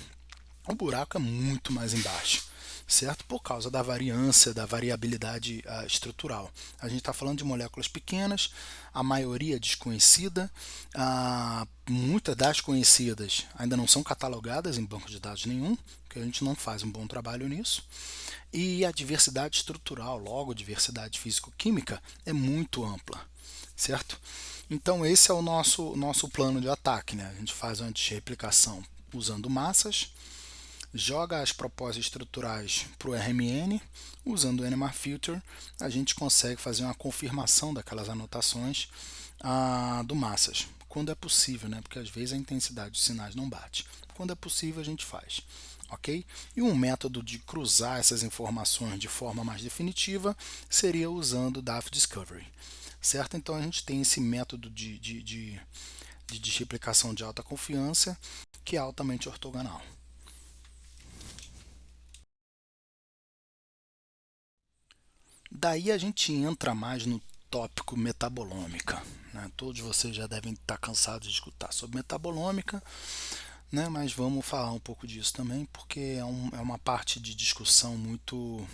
o buraco é muito mais embaixo, certo? Por causa da variância, da variabilidade estrutural. A gente está falando de moléculas pequenas, a maioria desconhecida, muitas das conhecidas ainda não são catalogadas em banco de dados nenhum, porque a gente não faz um bom trabalho nisso. E a diversidade estrutural, logo diversidade físico-química, é muito ampla, certo? Então esse é o nosso plano de ataque, né? A gente faz uma replicação usando massas, joga as propostas estruturais para o RMN, usando o NMR Filter, a gente consegue fazer uma confirmação daquelas anotações do massas, quando é possível, né? Porque às vezes a intensidade dos sinais não bate. Quando é possível, a gente faz. Ok? E um método de cruzar essas informações de forma mais definitiva seria usando o DAF Discovery. Certo? Então a gente tem esse método de desreplicação de alta confiança que é altamente ortogonal. Daí a gente entra mais no tópico metabolômica. Né? Todos vocês já devem estar cansados de escutar sobre metabolômica, né? Mas vamos falar um pouco disso também, porque é uma parte de discussão muito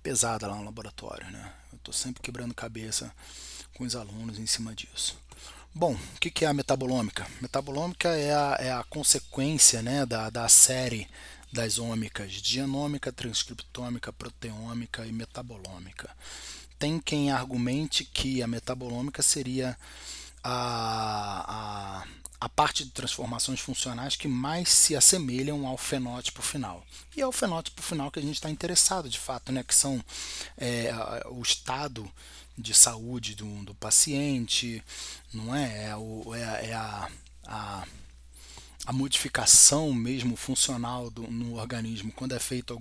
pesada lá no laboratório. Né? Eu estou sempre quebrando cabeça com os alunos em cima disso. Bom, o que é a metabolômica? Metabolômica é a consequência, né, da série das ômicas, genômica, transcriptômica, proteômica e metabolômica. Tem quem argumente que a metabolômica seria a parte de transformações funcionais que mais se assemelham ao fenótipo final. E é o fenótipo final que a gente está interessado de fato, né, que são o estado de saúde do paciente, não é? A modificação mesmo funcional no organismo quando é feito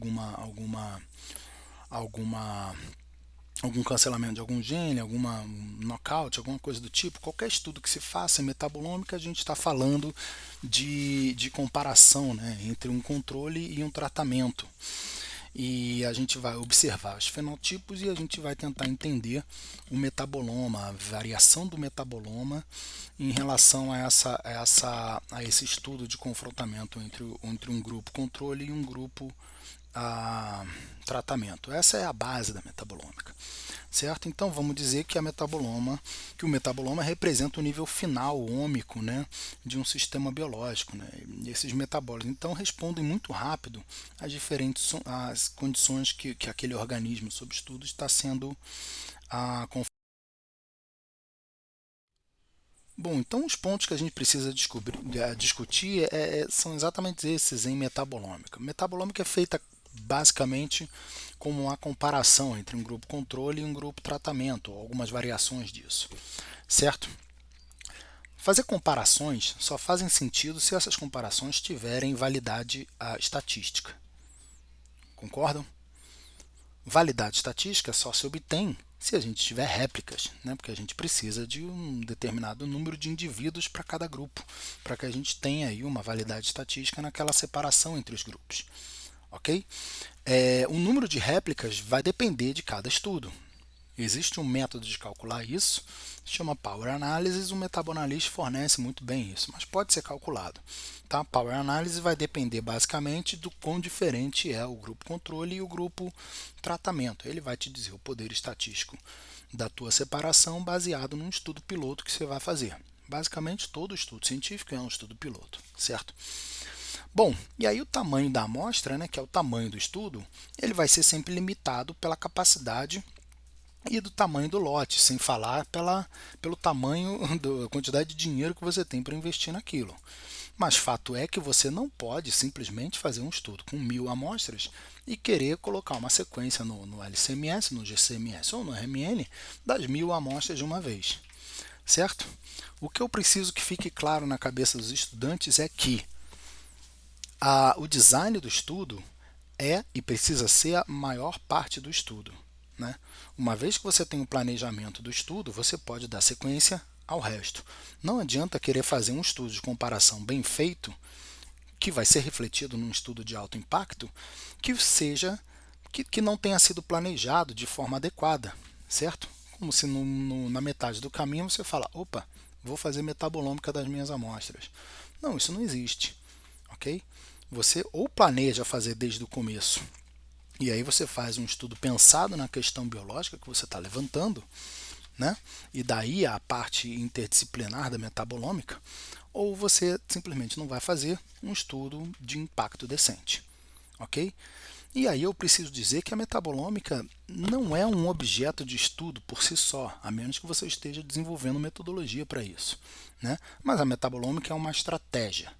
algum cancelamento de algum gene, alguma knockout, alguma coisa do tipo. Qualquer estudo que se faça em metabolômica, a gente está falando de comparação, né, entre um controle e um tratamento. E a gente vai observar os fenotipos e a gente vai tentar entender o metaboloma, a variação do metaboloma em relação a esse estudo de confrontamento entre um grupo controle e um grupo tratamento. Essa é a base da metabolômica. Certo? Então vamos dizer que o metaboloma representa o nível final ômico, né, de um sistema biológico, né? E esses metabólitos então respondem muito rápido às diferentes às condições que aquele organismo sob estudo está sendo Bom, então os pontos que a gente precisa discutir são exatamente esses em metabolômica. Metabolômica é feita basicamente como uma comparação entre um grupo controle e um grupo tratamento, ou algumas variações disso, certo? Fazer comparações só fazem sentido se essas comparações tiverem validade estatística. Concordam? Validade estatística só se obtém se a gente tiver réplicas, né? Porque a gente precisa de um determinado número de indivíduos para cada grupo, para que a gente tenha aí uma validade estatística naquela separação entre os grupos. Ok? O número de réplicas vai depender de cada estudo. Existe um método de calcular isso, se chama Power Analysis, o Metaboanalyst fornece muito bem isso, mas pode ser calculado. Tá? Power Analysis vai depender basicamente do quão diferente é o grupo controle e o grupo tratamento. Ele vai te dizer o poder estatístico da tua separação baseado num estudo piloto que você vai fazer. Basicamente todo estudo científico é um estudo piloto, certo? Bom, e aí o tamanho da amostra, né, que é o tamanho do estudo, ele vai ser sempre limitado pela capacidade e do tamanho do lote, sem falar pelo tamanho da quantidade de dinheiro que você tem para investir naquilo. Mas fato é que você não pode simplesmente fazer um estudo com 1000 amostras e querer colocar uma sequência no LCMS, no GCMS ou no RMN das 1000 amostras de uma vez. Certo? O que eu preciso que fique claro na cabeça dos estudantes é que o design do estudo é e precisa ser a maior parte do estudo. Né? Uma vez que você tem o planejamento do estudo, você pode dar sequência ao resto. Não adianta querer fazer um estudo de comparação bem feito, que vai ser refletido num estudo de alto impacto, que não tenha sido planejado de forma adequada, certo? Como se na metade do caminho você fala, opa, vou fazer metabolômica das minhas amostras. Não, isso não existe, ok? Você ou planeja fazer desde o começo, e aí você faz um estudo pensado na questão biológica que você está levantando, né? E daí a parte interdisciplinar da metabolômica, ou você simplesmente não vai fazer um estudo de impacto decente, ok? E aí eu preciso dizer que a metabolômica não é um objeto de estudo por si só, a menos que você esteja desenvolvendo metodologia para isso, né? Mas a metabolômica é uma estratégia.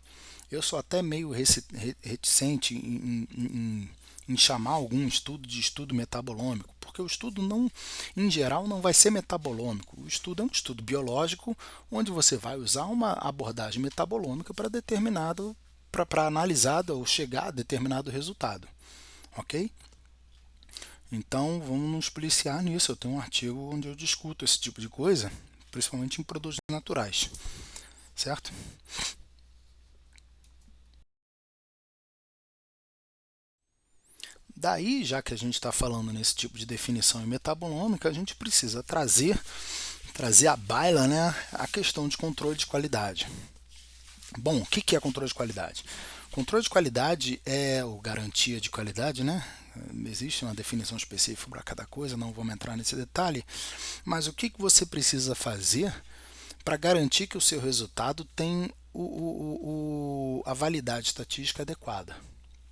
Eu sou até meio reticente em em chamar algum estudo de estudo metabolômico, porque o estudo não, em geral, não vai ser metabolômico. O estudo é um estudo biológico onde você vai usar uma abordagem metabolômica para determinado, para analisar ou chegar a determinado resultado, ok? Então vamos nos policiar nisso. Eu tenho um artigo onde eu discuto esse tipo de coisa, principalmente em produtos naturais, certo? Daí, já que a gente está falando nesse tipo de definição em metabolômica, a gente precisa trazer à baila, né, a questão de controle de qualidade. Bom, o que é controle de qualidade? Controle de qualidade é ou garantia de qualidade, né? Existe uma definição específica para cada coisa, não vamos entrar nesse detalhe, mas o que você precisa fazer para garantir que o seu resultado tem a validade estatística adequada,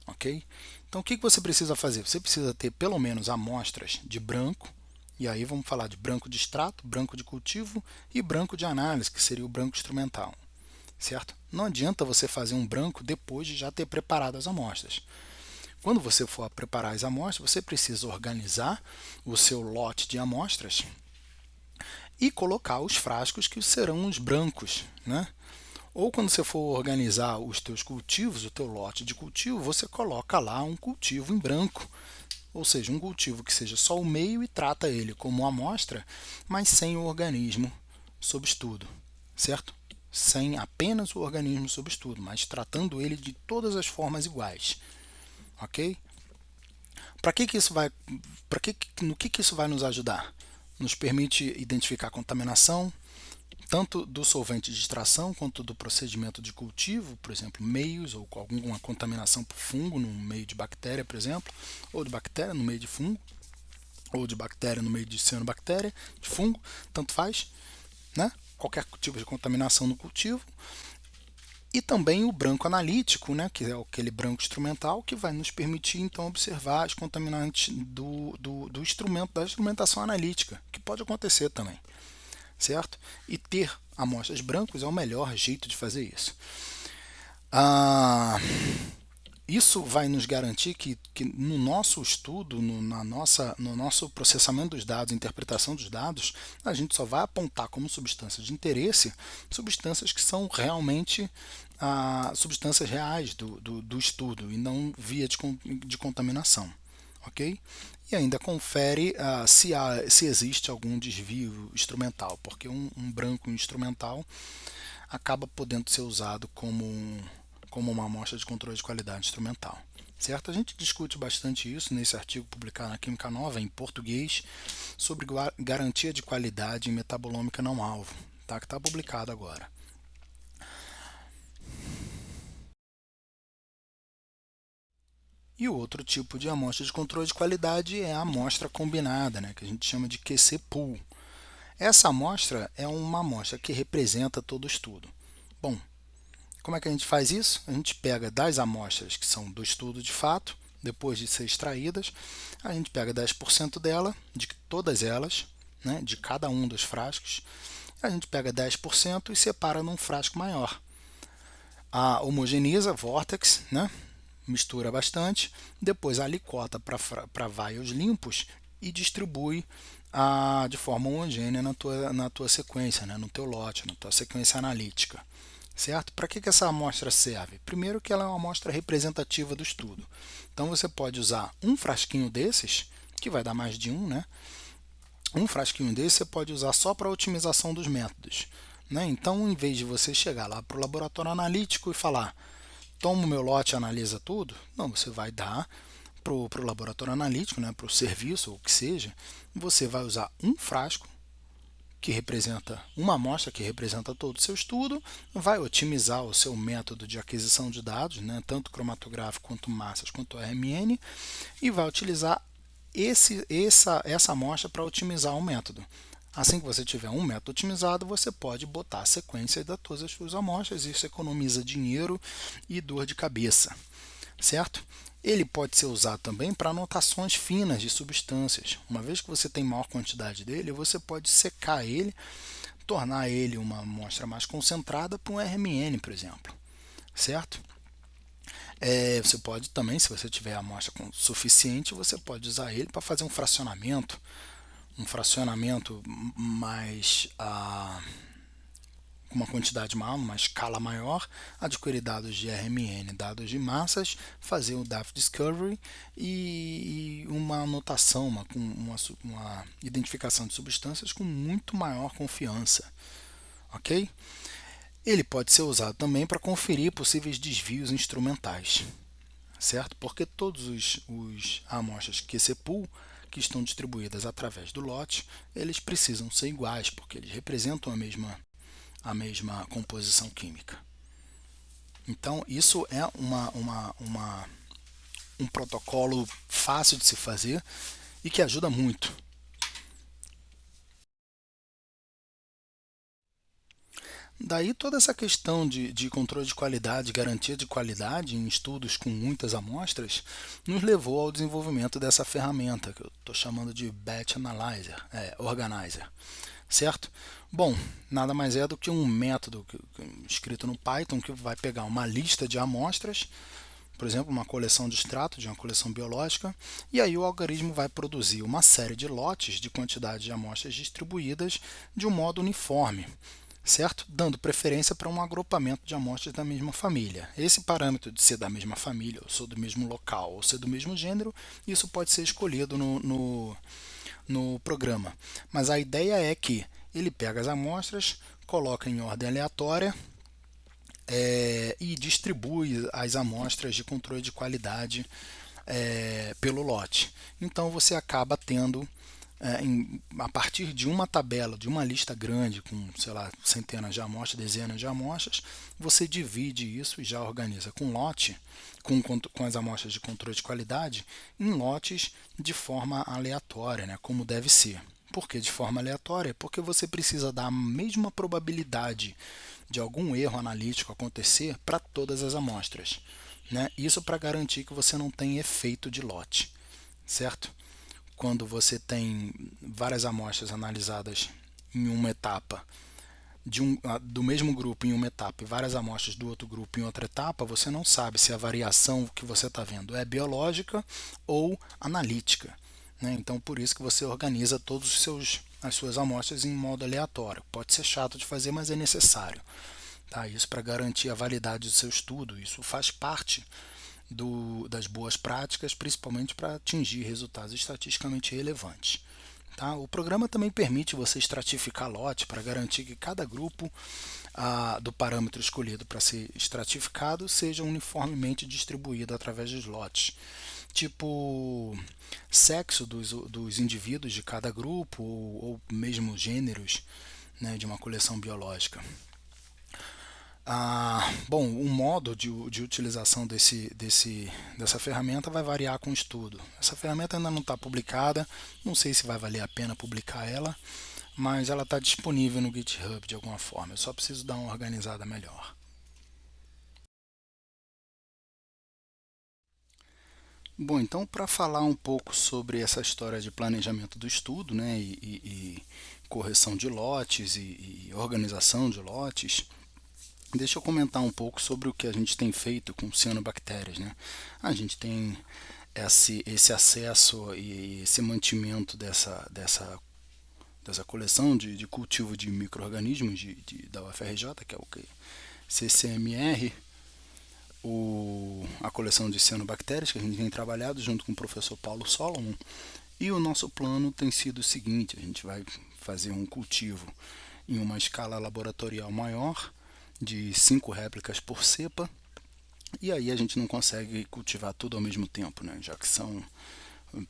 ok? Então, o que você precisa fazer? Você precisa ter pelo menos amostras de branco, e aí vamos falar de branco de extrato, branco de cultivo e branco de análise, que seria o branco instrumental, certo? Não adianta você fazer um branco depois de já ter preparado as amostras. Quando você for preparar as amostras, você precisa organizar o seu lote de amostras e colocar os frascos que serão os brancos, né? Ou quando você for organizar os teus cultivos, o teu lote de cultivo, você coloca lá um cultivo em branco, ou seja, um cultivo que seja só o meio e trata ele como uma amostra, mas sem o organismo sob estudo, certo? Sem apenas o organismo sob estudo, mas tratando ele de todas as formas iguais, ok? Para que isso vai, no que isso vai nos ajudar? Nos permite identificar contaminação, tanto do solvente de extração quanto do procedimento de cultivo, por exemplo, meios ou com alguma contaminação por fungo no meio de bactéria, por exemplo, ou de bactéria no meio de fungo, ou de bactéria no meio de cianobactéria, de fungo, tanto faz, né? Qualquer tipo de contaminação no cultivo. E também o branco analítico, né, que é aquele branco instrumental, que vai nos permitir então observar as contaminantes do instrumento, da instrumentação analítica, que pode acontecer também, certo? E ter amostras brancas é o melhor jeito de fazer isso. Ah, isso vai nos garantir que no nosso estudo, no nosso processamento dos dados, interpretação dos dados, a gente só vai apontar como substâncias de interesse substâncias que são realmente substâncias reais do estudo e não via de contaminação. Ok? E ainda confere se existe algum desvio instrumental, porque um branco instrumental acaba podendo ser usado como uma amostra de controle de qualidade instrumental. Certo? A gente discute bastante isso nesse artigo publicado na Química Nova, em português, sobre garantia de qualidade em metabolômica não alvo, tá? Que está publicado agora. E o outro tipo de amostra de controle de qualidade é a amostra combinada, né? Que a gente chama de QC Pool. Essa amostra é uma amostra que representa todo o estudo. Bom, como é que a gente faz isso? A gente pega das amostras que são do estudo de fato, depois de ser extraídas, a gente pega 10% dela, de todas elas, né, de cada um dos frascos, a gente pega 10% e separa num frasco maior. A homogeniza, vortex, né, mistura bastante, depois alicota para vaios limpos e distribui de forma homogênea na tua sequência, né, no teu lote, na tua sequência analítica. Certo? Para que essa amostra serve? Primeiro que ela é uma amostra representativa do estudo. Então você pode usar um frasquinho desses, que vai dar mais de um, né? Um frasquinho desse você pode usar só para otimização dos métodos. Né? Então, em vez de você chegar lá para o laboratório analítico e falar, toma o meu lote e analisa tudo, não, você vai dar para o laboratório analítico, né, para o serviço ou o que seja, você vai usar um frasco que representa uma amostra que representa todo o seu estudo, vai otimizar o seu método de aquisição de dados, né, tanto cromatográfico quanto massas quanto RMN, e vai utilizar essa amostra para otimizar o método. Assim que você tiver um método otimizado, você pode botar a sequência de todas as suas amostras, e isso economiza dinheiro e dor de cabeça, certo? Ele pode ser usado também para anotações finas de substâncias. Uma vez que você tem maior quantidade dele, você pode secar ele, tornar ele uma amostra mais concentrada para um RMN, por exemplo. Certo? Você pode também, se você tiver a amostra suficiente, você pode usar ele para fazer um fracionamento mais com uma quantidade maior, uma escala maior, adquirir dados de RMN, dados de massas, fazer o Daft Discovery e uma anotação, uma identificação de substâncias com muito maior confiança, ok? Ele pode ser usado também para conferir possíveis desvios instrumentais, certo? Porque todos os amostras QC-Pool que estão distribuídas através do lote, eles precisam ser iguais, porque eles representam a mesma composição química. Então, isso é um protocolo fácil de se fazer e que ajuda muito. Daí toda essa questão de controle de qualidade, garantia de qualidade em estudos com muitas amostras, nos levou ao desenvolvimento dessa ferramenta que eu estou chamando de Batch Analyzer, Organizer, certo? Bom, nada mais é do que um método escrito no Python que vai pegar uma lista de amostras, por exemplo, uma coleção de extrato de uma coleção biológica, e aí o algoritmo vai produzir uma série de lotes de quantidade de amostras distribuídas de um modo uniforme, certo? Dando preferência para um agrupamento de amostras da mesma família. Esse parâmetro de ser da mesma família, ou ser do mesmo local, ou ser do mesmo gênero, isso pode ser escolhido no programa. Mas a ideia é que ele pega as amostras, coloca em ordem aleatória e distribui as amostras de controle de qualidade pelo lote. Então você acaba tendo a partir de uma tabela, de uma lista grande com, sei lá, centenas de amostras, dezenas de amostras, você divide isso e já organiza com lote, com as amostras de controle de qualidade, em lotes de forma aleatória, né, como deve ser. Por que de forma aleatória? Porque você precisa dar a mesma probabilidade de algum erro analítico acontecer para todas as amostras, né? Isso para garantir que você não tem efeito de lote, certo? Quando você tem várias amostras analisadas em uma etapa, do mesmo grupo em uma etapa e várias amostras do outro grupo em outra etapa, você não sabe se a variação que você está vendo é biológica ou analítica, né? Então, por isso que você organiza as suas amostras em modo aleatório. Pode ser chato de fazer, mas é necessário. Tá? Isso para garantir a validade do seu estudo. Isso faz parte das boas práticas, principalmente para atingir resultados estatisticamente relevantes. Tá? O programa também permite você estratificar lote para garantir que cada grupo do parâmetro escolhido para ser estratificado seja uniformemente distribuído através dos lotes. Tipo, sexo dos indivíduos de cada grupo ou mesmo gêneros, né, de uma coleção biológica. Bom, o modo de utilização dessa ferramenta vai variar com o estudo. Essa ferramenta ainda não está publicada, não sei se vai valer a pena publicar ela, mas ela está disponível no GitHub de alguma forma. Eu só preciso dar uma organizada melhor. Bom, então para falar um pouco sobre essa história de planejamento do estudo, né, e correção de lotes e organização de lotes, deixa eu comentar um pouco sobre o que a gente tem feito com cianobactérias, né? A gente tem esse acesso e esse mantimento dessa coleção de cultivo de micro-organismos da UFRJ, que é o CCMR, a coleção de cianobactérias que a gente tem trabalhado junto com o professor Paulo Solomon. E o nosso plano tem sido o seguinte: a gente vai fazer um cultivo em uma escala laboratorial maior, de 5 réplicas por cepa, e aí a gente não consegue cultivar tudo ao mesmo tempo, né? Já que são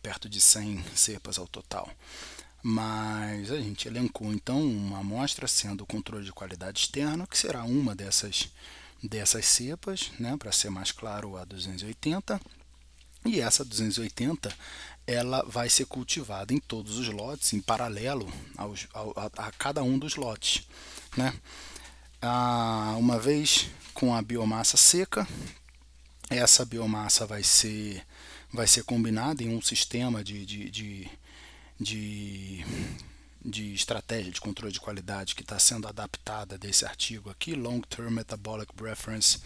perto de 100 cepas ao total. Mas a gente elencou então uma amostra sendo o controle de qualidade externo, que será uma dessas cepas, né? Para ser mais claro, a 280. E essa 280 ela vai ser cultivada em todos os lotes, em paralelo a cada um dos lotes, né? Uma vez com a biomassa seca, essa biomassa vai ser combinada em um sistema de, de estratégia de controle de qualidade que está sendo adaptada desse artigo aqui, Long Term Metabolic Reference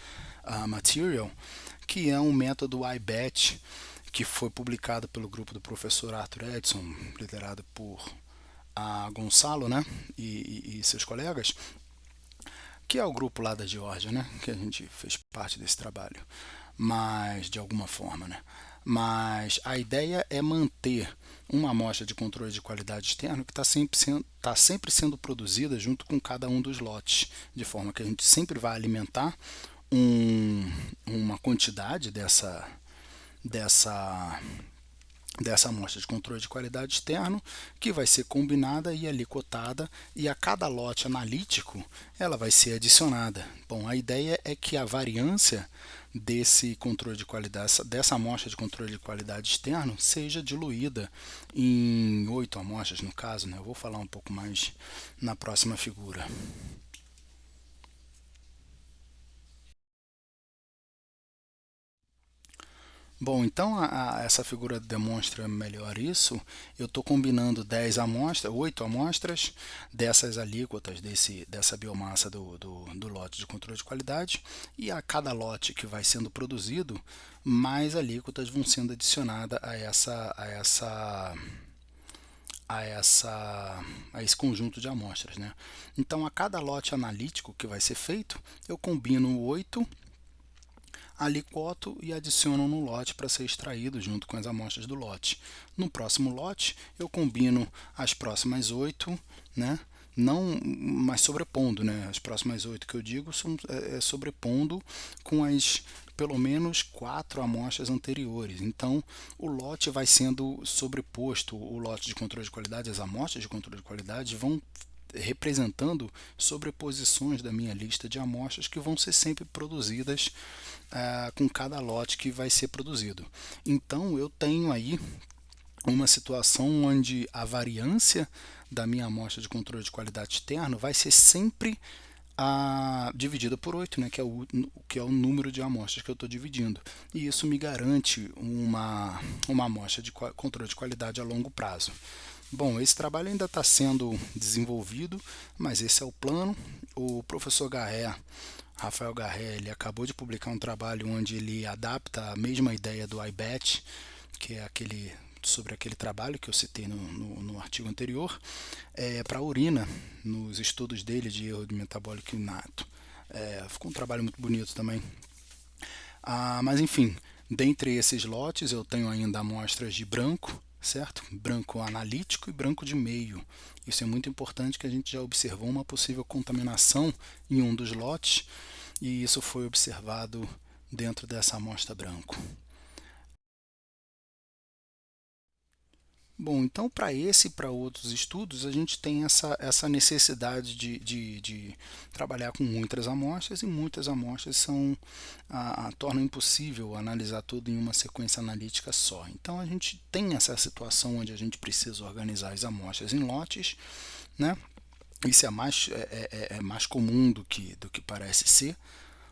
Material, que é um método IBAT que foi publicado pelo grupo do professor Arthur Edson, liderado por Gonçalo, né, e seus colegas, que é o grupo lá da Geórgia, né, que a gente fez parte desse trabalho, mas de alguma forma, né. Mas a ideia é manter uma amostra de controle de qualidade externo que está sempre sendo produzida junto com cada um dos lotes, de forma que a gente sempre vai alimentar uma quantidade dessa dessa amostra de controle de qualidade externo, que vai ser combinada e alicotada, e a cada lote analítico ela vai ser adicionada. Bom, a ideia é que a variância desse controle de qualidade, dessa amostra de controle de qualidade externo, seja diluída em 8 amostras, no caso, né? Eu vou falar um pouco mais na próxima figura. Bom, então essa figura demonstra melhor isso. Eu estou combinando 10 amostras, 8 amostras dessas alíquotas dessa biomassa do lote de controle de qualidade, e a cada lote que vai sendo produzido, mais alíquotas vão sendo adicionadas a esse conjunto de amostras, né? Então, a cada lote analítico que vai ser feito, eu combino 8, aliquoto e adiciono no lote para ser extraído junto com as amostras do lote. No próximo lote, eu combino as próximas 8, né? Não, mas sobrepondo, né? As próximas 8 que eu digo são sobrepondo com as pelo menos 4 amostras anteriores. Então, o lote vai sendo sobreposto, o lote de controle de qualidade, as amostras de controle de qualidade vão representando sobreposições da minha lista de amostras que vão ser sempre produzidas com cada lote que vai ser produzido. Então eu tenho aí uma situação onde a variância da minha amostra de controle de qualidade externo vai ser sempre dividida por 8, né, que é o número de amostras que eu estou dividindo. E isso me garante uma amostra de controle de qualidade a longo prazo. Bom, esse trabalho ainda está sendo desenvolvido, mas esse é o plano. O professor Rafael Garré, ele acabou de publicar um trabalho onde ele adapta a mesma ideia do IBAT, que é sobre aquele trabalho que eu citei no artigo anterior, para a urina, nos estudos dele de erro de metabólico inato. Ficou um trabalho muito bonito também. Mas enfim, dentre esses lotes eu tenho ainda amostras de branco, certo? Branco analítico e branco de meio. Isso é muito importante, que a gente já observou uma possível contaminação em um dos lotes, e isso foi observado dentro dessa amostra branco. Bom, então para esse e para outros estudos, a gente tem essa necessidade de trabalhar com muitas amostras, e muitas amostras tornam impossível analisar tudo em uma sequência analítica só. Então a gente tem essa situação onde a gente precisa organizar as amostras em lotes, né? Isso é mais comum do que parece ser.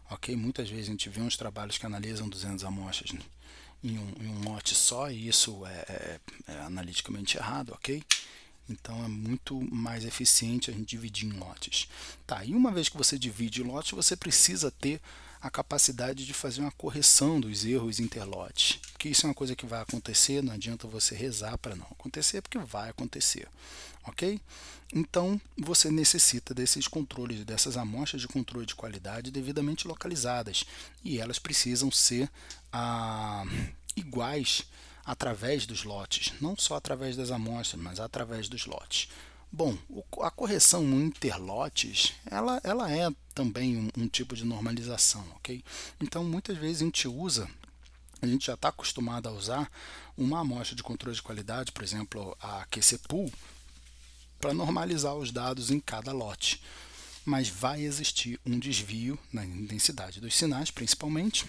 Ok? Muitas vezes a gente vê uns trabalhos que analisam 200 amostras, né, em um lote só, e isso é analiticamente errado, ok? Então é muito mais eficiente a gente dividir em lotes. Tá, e uma vez que você divide em lotes, você precisa ter a capacidade de fazer uma correção dos erros interlotes, porque isso é uma coisa que vai acontecer, não adianta você rezar para não acontecer, porque vai acontecer, ok? Então você necessita desses controles, dessas amostras de controle de qualidade devidamente localizadas, e elas precisam ser iguais através dos lotes, não só através das amostras, mas através dos lotes. Bom, a correção interlotes, ela é também um tipo de normalização, ok? Então, muitas vezes a gente já está acostumado a usar uma amostra de controle de qualidade, por exemplo, a QC Pool, para normalizar os dados em cada lote. Mas vai existir um desvio na intensidade dos sinais, principalmente,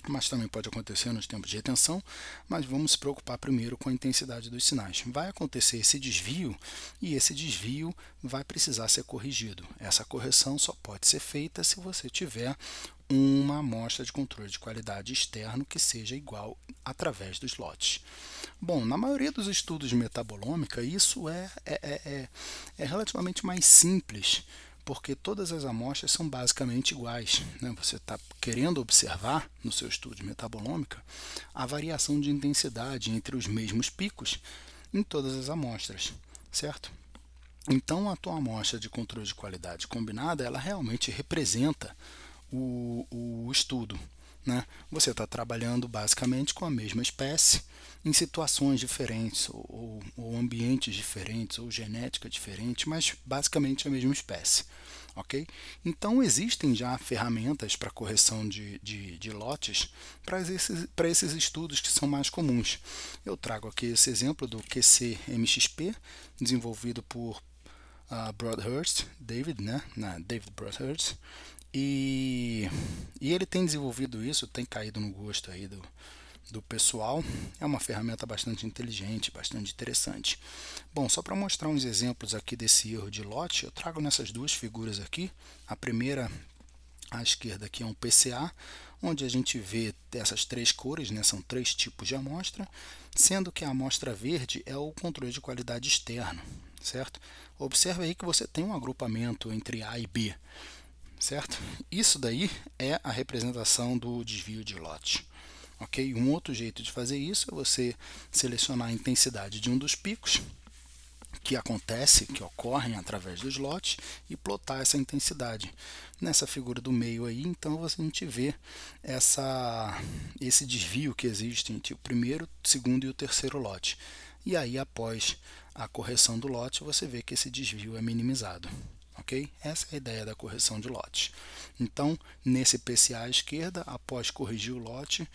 mas também pode acontecer nos tempos de retenção, mas vamos se preocupar primeiro com a intensidade dos sinais. Vai acontecer esse desvio, e esse desvio vai precisar ser corrigido. Essa correção só pode ser feita se você tiver uma amostra de controle de qualidade externo que seja igual através dos lotes. Bom, na maioria dos estudos de metabolômica, isso é relativamente mais simples, porque todas as amostras são basicamente iguais, né? Você está querendo observar no seu estudo de metabolômica a variação de intensidade entre os mesmos picos em todas as amostras, certo? Então, a tua amostra de controle de qualidade combinada, ela realmente representa o estudo, né? Você está trabalhando basicamente com a mesma espécie em situações diferentes, ou ambientes diferentes, ou genética diferente, mas basicamente a mesma espécie. Ok? Então existem já ferramentas para correção de lotes para esses estudos que são mais comuns. Eu trago aqui esse exemplo do QC-MXP, desenvolvido por Broadhurst, David, né? David Broadhurst, e ele tem desenvolvido isso, tem caído no gosto aí do pessoal. É uma ferramenta bastante inteligente, bastante interessante. Bom, só para mostrar uns exemplos aqui desse erro de lote, eu trago nessas duas figuras aqui. A primeira à esquerda aqui é um PCA, onde a gente vê essas três cores, né? São três tipos de amostra, sendo que a amostra verde é o controle de qualidade externo, certo? Observe aí que você tem um agrupamento entre A e B, certo? Isso daí é a representação do desvio de lote. Ok? Um outro jeito de fazer isso é você selecionar a intensidade de um dos picos que ocorrem através dos lotes e plotar essa intensidade. Nessa figura do meio aí, então a gente vê esse desvio que existe entre o primeiro, o segundo e o terceiro lote. E aí, após a correção do lote, você vê que esse desvio é minimizado. Ok? Essa é a ideia da correção de lote. Então, nesse PCA à esquerda, após corrigir o lote,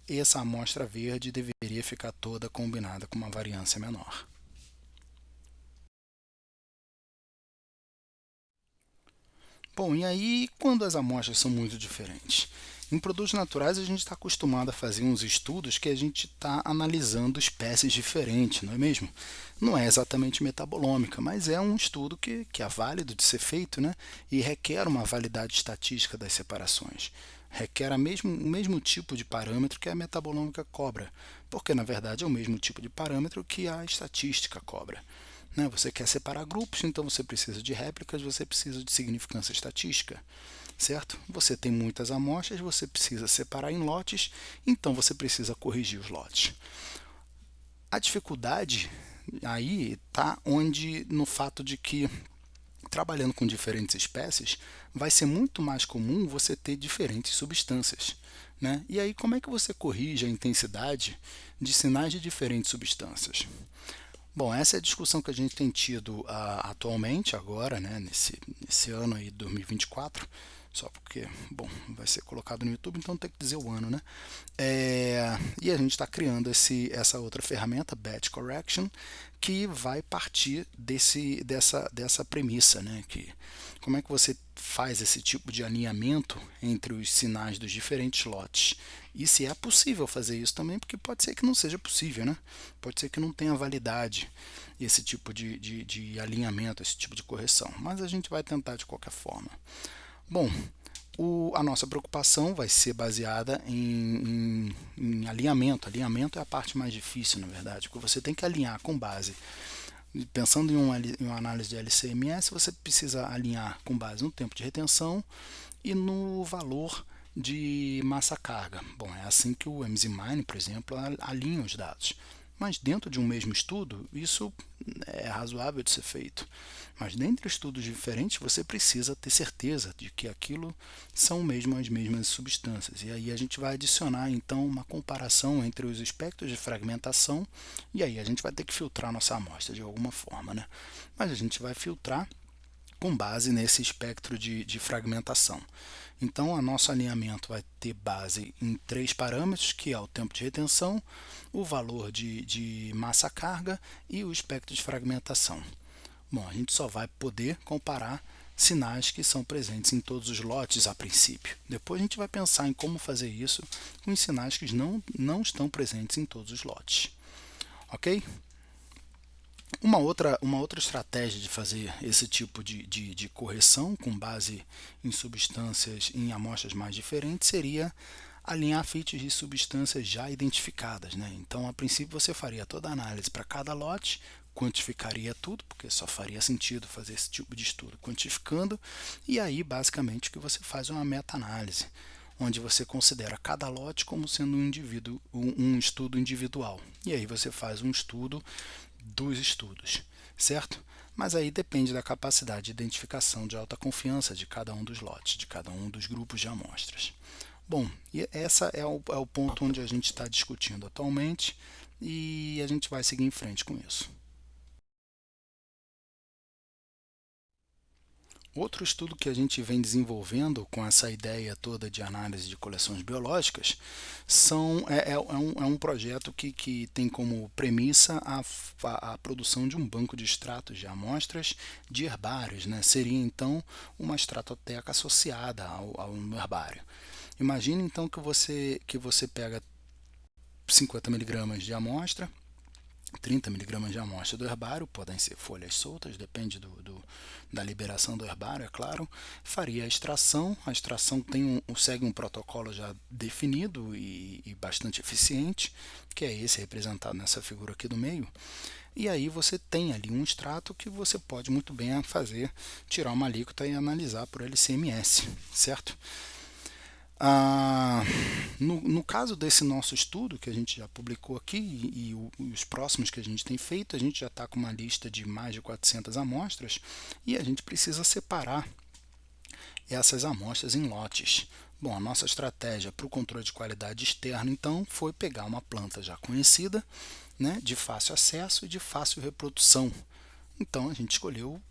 essa amostra verde deveria ficar toda combinada com uma variância menor. Bom, e aí quando as amostras são muito diferentes? Em produtos naturais, a gente está acostumado a fazer uns estudos que a gente está analisando espécies diferentes, não é mesmo? Não é exatamente metabolômica, mas é um estudo que é válido de ser feito, né? E requer uma validade estatística das separações. Requer o mesmo tipo de parâmetro que a metabolômica cobra, porque na verdade é o mesmo tipo de parâmetro que a estatística cobra. Né? Você quer separar grupos, então você precisa de réplicas, você precisa de significância estatística, certo? Você tem muitas amostras, você precisa separar em lotes, então você precisa corrigir os lotes. A dificuldade aí está no fato de que, trabalhando com diferentes espécies, vai ser muito mais comum você ter diferentes substâncias. Né? E aí, como é que você corrige a intensidade de sinais de diferentes substâncias? Bom, essa é a discussão que a gente tem tido atualmente, agora, né, nesse ano aí, 2024, só porque, bom, vai ser colocado no YouTube, então tem que dizer o ano, né? E a gente está criando essa outra ferramenta, Batch Correction, que vai partir dessa premissa, né? Que, como é que você faz esse tipo de alinhamento entre os sinais dos diferentes lotes? E se é possível fazer isso também, porque pode ser que não seja possível, né? Pode ser que não tenha validade esse tipo de alinhamento, esse tipo de correção, mas a gente vai tentar de qualquer forma. Bom, a nossa preocupação vai ser baseada em alinhamento. Alinhamento é a parte mais difícil, na verdade, porque você tem que alinhar com base. Pensando em uma análise de LCMS, você precisa alinhar com base no tempo de retenção e no valor de massa-carga. Bom, é assim que o MZMine, por exemplo, alinha os dados. Mas dentro de um mesmo estudo, isso é razoável de ser feito. Mas dentre estudos diferentes, você precisa ter certeza de que aquilo são mesmo as mesmas substâncias. E aí a gente vai adicionar, então, uma comparação entre os espectros de fragmentação, e aí a gente vai ter que filtrar nossa amostra de alguma forma, né? Mas a gente vai filtrar com base nesse espectro de fragmentação. Então, o nosso alinhamento vai ter base em três parâmetros, que é o tempo de retenção, o valor de massa-carga e o espectro de fragmentação. Bom, a gente só vai poder comparar sinais que são presentes em todos os lotes a princípio. Depois a gente vai pensar em como fazer isso com os sinais que não estão presentes em todos os lotes. Ok? Uma outra estratégia de fazer esse tipo de correção com base em substâncias em amostras mais diferentes seria alinhar fits de substâncias já identificadas. Né? Então, a princípio, você faria toda a análise para cada lote quantificaria tudo, porque só faria sentido fazer esse tipo de estudo quantificando, e aí basicamente o que você faz é uma meta-análise, onde você considera cada lote como sendo um indivíduo, um estudo individual. E aí você faz um estudo dos estudos, certo? Mas aí depende da capacidade de identificação de alta confiança de cada um dos lotes, de cada um dos grupos de amostras. Bom, e essa é o ponto onde a gente está discutindo atualmente e a gente vai seguir em frente com isso. Outro estudo que a gente vem desenvolvendo com essa ideia toda de análise de coleções biológicas é um projeto que tem como premissa a produção de um banco de extratos de amostras de herbários, né? Seria então uma estratoteca associada ao herbário. Imagine então que você pega 50 miligramas de amostra, 30 miligramas de amostra do herbário, podem ser folhas soltas, depende da liberação do herbário, é claro. Faria a extração segue um protocolo já definido e bastante eficiente, que é esse representado nessa figura aqui do meio. E aí você tem ali um extrato que você pode muito bem tirar uma alíquota e analisar por LCMS, certo? No caso desse nosso estudo, que a gente já publicou aqui, e os próximos que a gente tem feito, a gente já está com uma lista de mais de 400 amostras e a gente precisa separar essas amostras em lotes. Bom, a nossa estratégia para o controle de qualidade externo, então, foi pegar uma planta já conhecida, né, de fácil acesso e de fácil reprodução. Então, a gente escolheu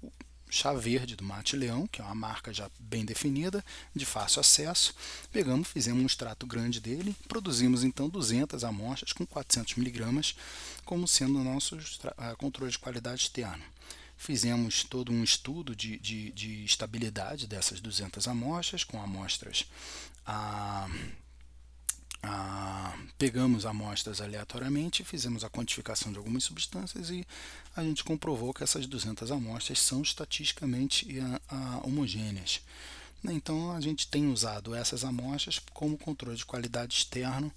chá verde do Mate Leão, que é uma marca já bem definida, de fácil acesso. Pegamos, fizemos um extrato grande dele, produzimos então 200 amostras com 400 miligramas, como sendo o nosso controle de qualidade externo. Fizemos todo um estudo de estabilidade dessas 200 amostras, com amostras pegamos amostras aleatoriamente, fizemos a quantificação de algumas substâncias e a gente comprovou que essas 200 amostras são estatisticamente homogêneas. Então, a gente tem usado essas amostras como controle de qualidade externo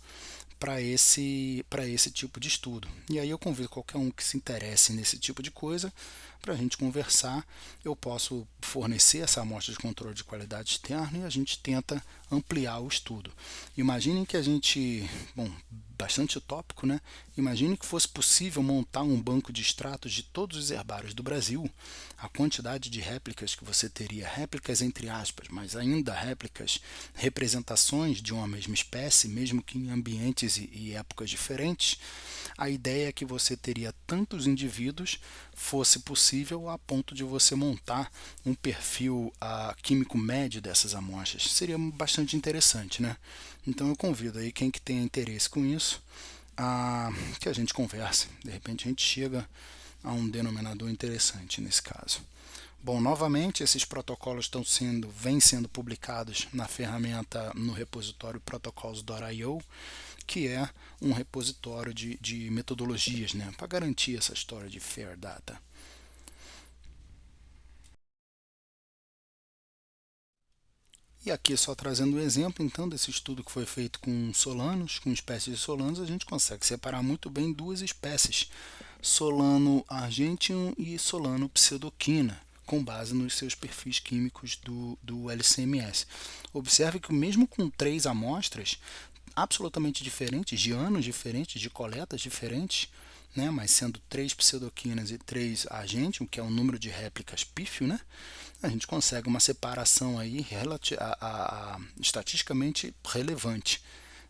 para esse tipo de estudo. E aí eu convido qualquer um que se interesse nesse tipo de coisa para a gente conversar. Eu posso fornecer essa amostra de controle de qualidade externo e a gente tenta ampliar o estudo. Imaginem que a gente, bom, bastante utópico, né? Imagine que fosse possível montar um banco de extratos de todos os herbários do Brasil, a quantidade de réplicas que você teria, réplicas entre aspas, mas ainda réplicas, representações de uma mesma espécie, mesmo que em ambientes e épocas diferentes. A ideia é que você teria tantos indivíduos, fosse possível a ponto de você montar um perfil químico médio dessas amostras. Seria bastante interessante, né? Então eu convido aí quem que tenha interesse com isso, que a gente converse. De repente a gente chega a um denominador interessante nesse caso. Bom, novamente, esses protocolos vêm sendo publicados na ferramenta, no repositório protocols.io, que é um repositório de metodologias, né, para garantir essa história de fair data. E aqui só trazendo um exemplo, então, desse estudo que foi feito com solanos, com espécies de solanos, a gente consegue separar muito bem duas espécies, Solano argenteum e Solano pseudoquina, com base nos seus perfis químicos do LCMS. Observe que mesmo com três amostras absolutamente diferentes, de anos diferentes, de coletas diferentes, né, mas sendo três pseudoquinas e três argentium, que é o número de réplicas pífio, né, a gente consegue uma separação aí estatisticamente relevante,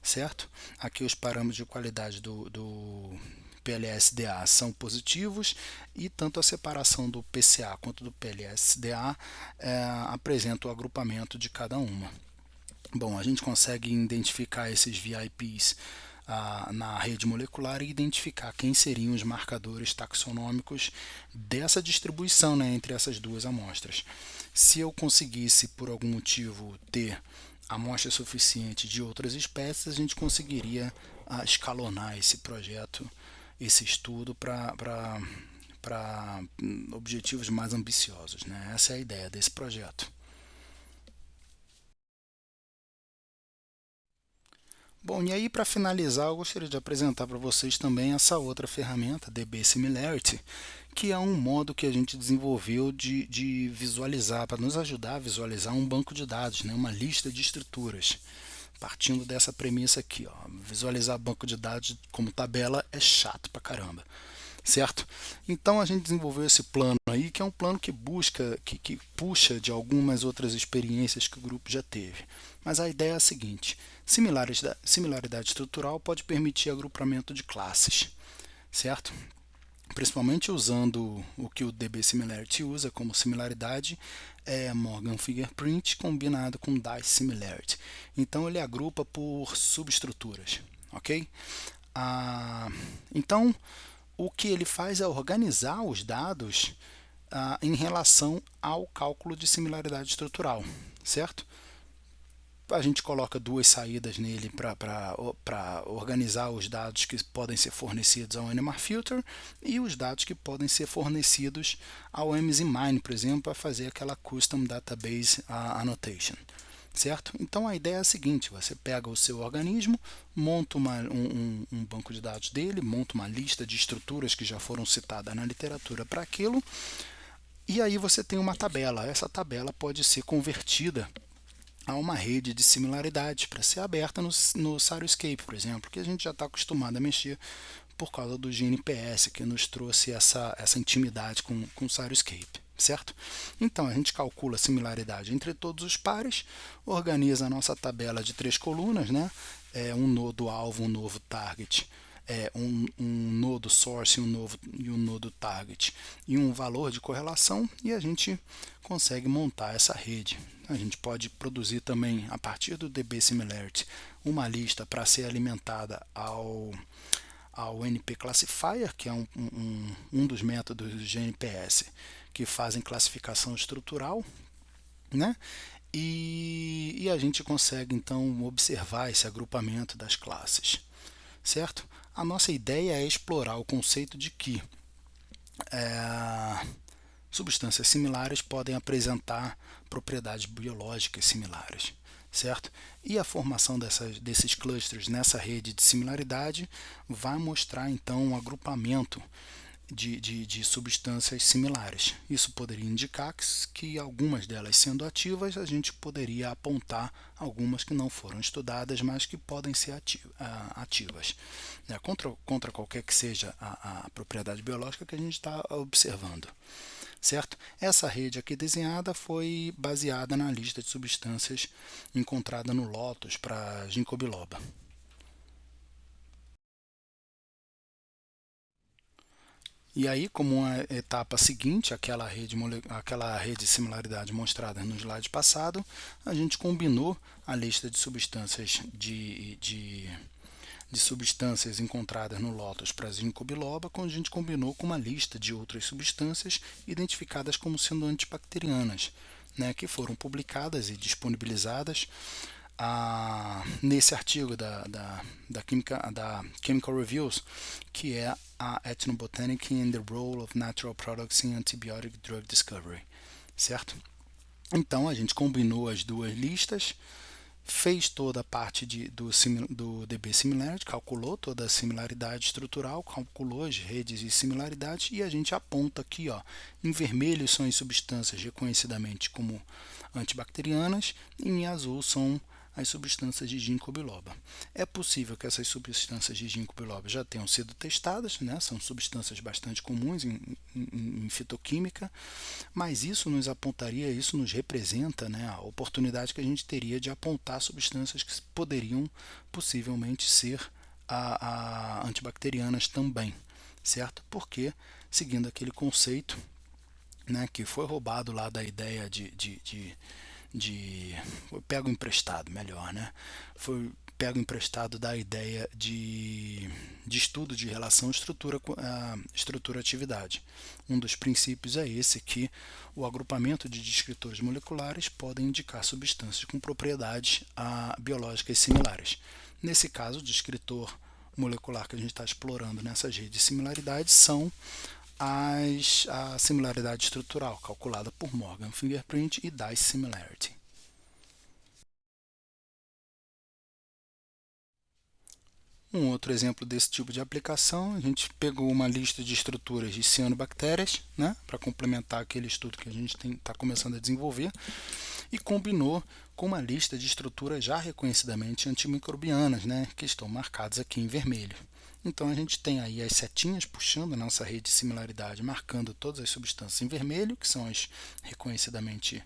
certo? Aqui os parâmetros de qualidade do PLSDA são positivos e tanto a separação do PCA quanto do PLSDA apresenta o agrupamento de cada uma. Bom, a gente consegue identificar esses VIPs na rede molecular e identificar quem seriam os marcadores taxonômicos dessa distribuição, né, entre essas duas amostras. Se eu conseguisse, por algum motivo, ter amostra suficiente de outras espécies, a gente conseguiria escalonar esse projeto, esse estudo para objetivos mais ambiciosos, né? Essa é a ideia desse projeto. Bom, e aí para finalizar, eu gostaria de apresentar para vocês também essa outra ferramenta, DB Similarity, que é um modo que a gente desenvolveu de visualizar, para nos ajudar a visualizar um banco de dados, né, uma lista de estruturas. Partindo dessa premissa aqui, ó, visualizar banco de dados como tabela é chato pra caramba, certo? Então a gente desenvolveu esse plano aí, que é um plano que busca, que puxa de algumas outras experiências que o grupo já teve. Mas a ideia é a seguinte: similaridade estrutural pode permitir agrupamento de classes, certo? Principalmente usando o que o DB Similarity usa como similaridade, é Morgan Fingerprint combinado com Dice Similarity. Então ele agrupa por subestruturas, ok? Então o que ele faz é organizar os dados em relação ao cálculo de similaridade estrutural, certo? A gente coloca duas saídas nele para organizar os dados que podem ser fornecidos ao NMR Filter e os dados que podem ser fornecidos ao MZMine, por exemplo, para fazer aquela Custom Database Annotation. Certo? Então a ideia é a seguinte: você pega o seu organismo, monta um banco de dados dele, monta uma lista de estruturas que já foram citadas na literatura para aquilo, e aí você tem uma tabela. Essa tabela pode ser convertida a uma rede de similaridades para ser aberta no Cyroscape, por exemplo, que a gente já está acostumado a mexer por causa do GNPS, que nos trouxe essa intimidade com o Cyroscape, certo? Então a gente calcula a similaridade entre todos os pares, organiza a nossa tabela de três colunas, né? Um nodo alvo, um novo target, um nodo source e um nodo target e um valor de correlação, e a gente consegue montar essa rede. A gente pode produzir também, a partir do DB Similarity, uma lista para ser alimentada ao NP Classifier, que é um dos métodos do GNPS que fazem classificação estrutural, né? E a gente consegue então observar esse agrupamento das classes, certo? A nossa ideia é explorar o conceito de que substâncias similares podem apresentar propriedades biológicas similares, certo? E a formação desses clusters nessa rede de similaridade vai mostrar então um agrupamento de substâncias similares. Isso poderia indicar que algumas delas sendo ativas, a gente poderia apontar algumas que não foram estudadas, mas que podem ser ativas, né? Contra qualquer que seja a propriedade biológica que a gente está observando. Certo? Essa rede aqui desenhada foi baseada na lista de substâncias encontrada no Lotus para ginkgo biloba. E aí, como uma etapa seguinte, aquela rede de similaridade mostrada no slide passado, a gente combinou a lista de substâncias de substâncias encontradas no Lotus para ginkgo biloba, quando a gente combinou com uma lista de outras substâncias identificadas como sendo antibacterianas, né, que foram publicadas e disponibilizadas nesse artigo da Chemical Reviews, que é a Ethnobotany and the Role of Natural Products in Antibiotic Drug Discovery, certo? Então a gente combinou as duas listas, fez toda a parte do DB Similarity, calculou toda a similaridade estrutural, calculou as redes de similaridade, e a gente aponta aqui, ó, em vermelho são as substâncias reconhecidamente como antibacterianas, e em azul são as substâncias de ginkgo biloba. É possível que essas substâncias de ginkgo biloba já tenham sido testadas, né? São substâncias bastante comuns em fitoquímica, mas isso nos apontaria, isso nos representa, né, a oportunidade que a gente teria de apontar substâncias que poderiam possivelmente ser antibacterianas também, certo? Porque, seguindo aquele conceito, né, que foi roubado lá da ideia de pego emprestado, melhor, né? Foi pego emprestado da ideia de estudo de relação estrutura-atividade. Um dos princípios é esse, que o agrupamento de descritores moleculares podem indicar substâncias com propriedades biológicas similares. Nesse caso, o descritor molecular que a gente está explorando nessas redes de similaridades são a similaridade estrutural, calculada por Morgan Fingerprint e Dice Similarity. Um outro exemplo desse tipo de aplicação, a gente pegou uma lista de estruturas de cianobactérias, né, para complementar aquele estudo que a gente está começando a desenvolver, e combinou com uma lista de estruturas já reconhecidamente antimicrobianas, né, que estão marcadas aqui em vermelho. Então a gente tem aí as setinhas puxando a nossa rede de similaridade, marcando todas as substâncias em vermelho, que são as reconhecidamente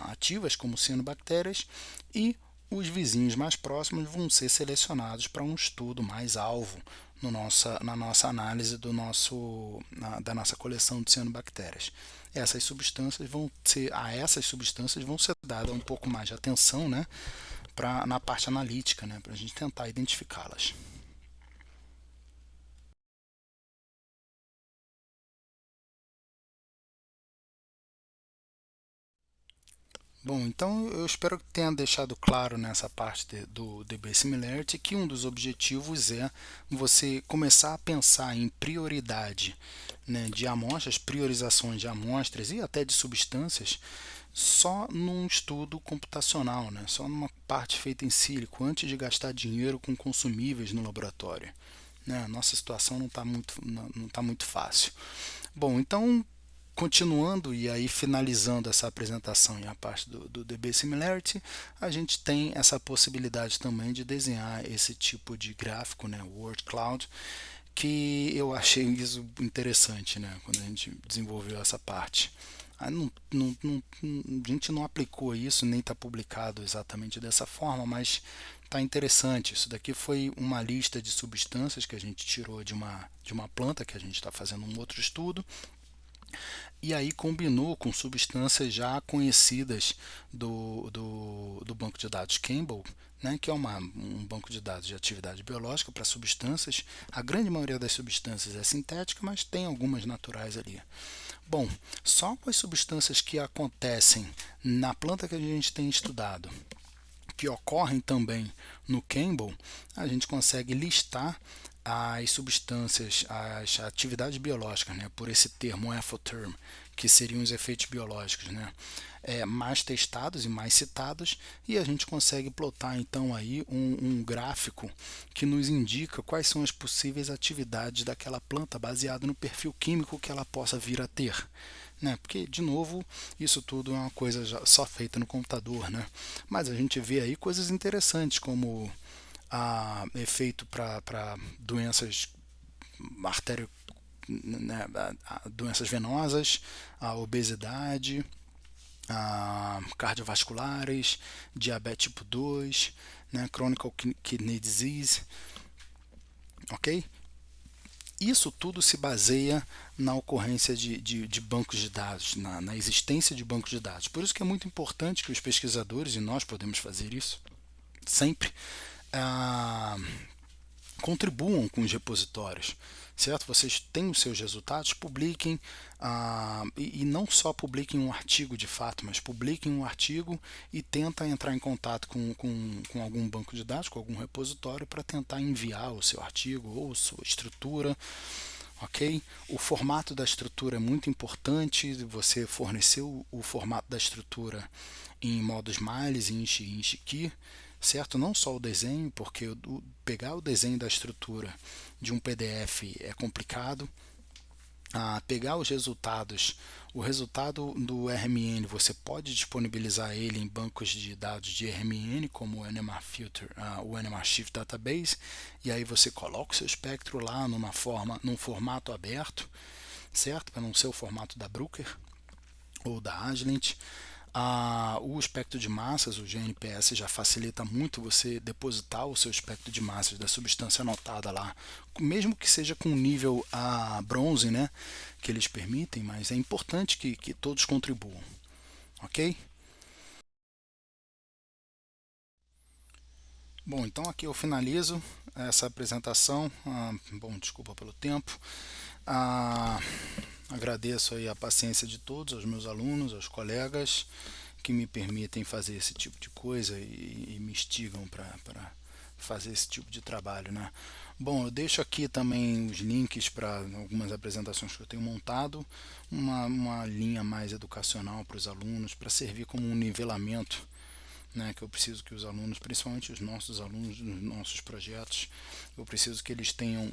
ativas, como cianobactérias, e os vizinhos mais próximos vão ser selecionados para um estudo mais alvo no na nossa análise da nossa coleção de cianobactérias. A essas substâncias vão ser dada um pouco mais de atenção, né, na parte analítica, né, para a gente tentar identificá-las. Bom, então eu espero que tenha deixado claro nessa parte do DB Similarity que um dos objetivos é você começar a pensar em prioridade, né, de amostras, priorizações de amostras e até de substâncias só num estudo computacional, né, só numa parte feita em sílico, antes de gastar dinheiro com consumíveis no laboratório. Né, a nossa situação não tá muito fácil. Bom, então continuando e aí finalizando essa apresentação e a parte do DB Similarity, a gente tem essa possibilidade também de desenhar esse tipo de gráfico, né, Word Cloud, que eu achei isso interessante, né, quando a gente desenvolveu essa parte. A gente não aplicou isso, nem está publicado exatamente dessa forma, mas está interessante. Isso daqui foi uma lista de substâncias que a gente tirou de uma planta que a gente está fazendo um outro estudo e aí combinou com substâncias já conhecidas do banco de dados Campbell, né, que é um banco de dados de atividade biológica para substâncias. A grande maioria das substâncias é sintética, mas tem algumas naturais ali. Bom, só com as substâncias que acontecem na planta que a gente tem estudado, que ocorrem também no Campbell, a gente consegue listar as substâncias, as atividades biológicas, né, por esse termo F-term, que seriam os efeitos biológicos, né, mais testados e mais citados, e a gente consegue plotar então aí um gráfico que nos indica quais são as possíveis atividades daquela planta baseado no perfil químico que ela possa vir a ter. Né? Porque, de novo, isso tudo é uma coisa só feita no computador, né? Mas a gente vê aí coisas interessantes como efeito para doenças artério, né, doenças venosas, a obesidade, cardiovasculares, diabetes tipo 2, né, chronic kidney disease, ok? Isso tudo se baseia na ocorrência de bancos de dados, na existência de bancos de dados. Por isso que é muito importante que os pesquisadores, e nós podemos fazer isso sempre, ah, contribuam com os repositórios, certo? Vocês têm os seus resultados, publiquem, e não só publiquem um artigo de fato, mas publiquem um artigo e tentem entrar em contato com algum banco de dados, com algum repositório, para tentar enviar o seu artigo ou sua estrutura. Ok? O formato da estrutura é muito importante. Você forneceu o formato da estrutura em modo Smiles, Inch e Inchkey, certo? Não só o desenho, porque pegar o desenho da estrutura de um PDF é complicado. Pegar os resultados, o resultado do RMN, você pode disponibilizar ele em bancos de dados de RMN, como o NMR Filter, o NMR Shift Database, e aí você coloca o seu espectro lá num formato aberto, certo? Para não ser o formato da Bruker ou da Agilent. O espectro de massas, o GNPS, já facilita muito você depositar o seu espectro de massas da substância anotada lá, mesmo que seja com nível bronze, né, que eles permitem, mas é importante que todos contribuam, ok? Bom, então aqui eu finalizo essa apresentação. Bom, desculpa pelo tempo. Ah, Agradeço aí a paciência de todos, aos meus alunos, aos colegas que me permitem fazer esse tipo de coisa e me instigam para fazer esse tipo de trabalho, né? Bom, eu deixo aqui também os links para algumas apresentações que eu tenho montado, uma linha mais educacional para os alunos, para servir como um nivelamento né, que eu preciso que os alunos, principalmente os nossos alunos nos nossos projetos, eu preciso que eles tenham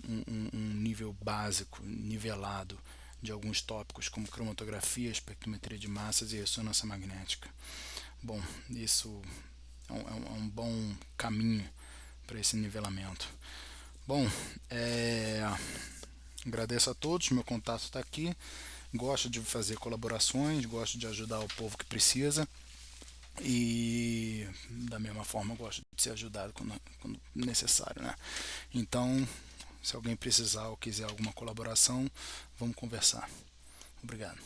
um nível básico, nivelado, de alguns tópicos como cromatografia, espectrometria de massas e ressonância magnética. Bom, isso é um bom caminho para esse nivelamento. Bom, agradeço a todos, meu contato está aqui. Gosto de fazer colaborações, gosto de ajudar o povo que precisa e da mesma forma gosto de ser ajudado quando necessário, né? Então, se alguém precisar ou quiser alguma colaboração, vamos conversar. Obrigado.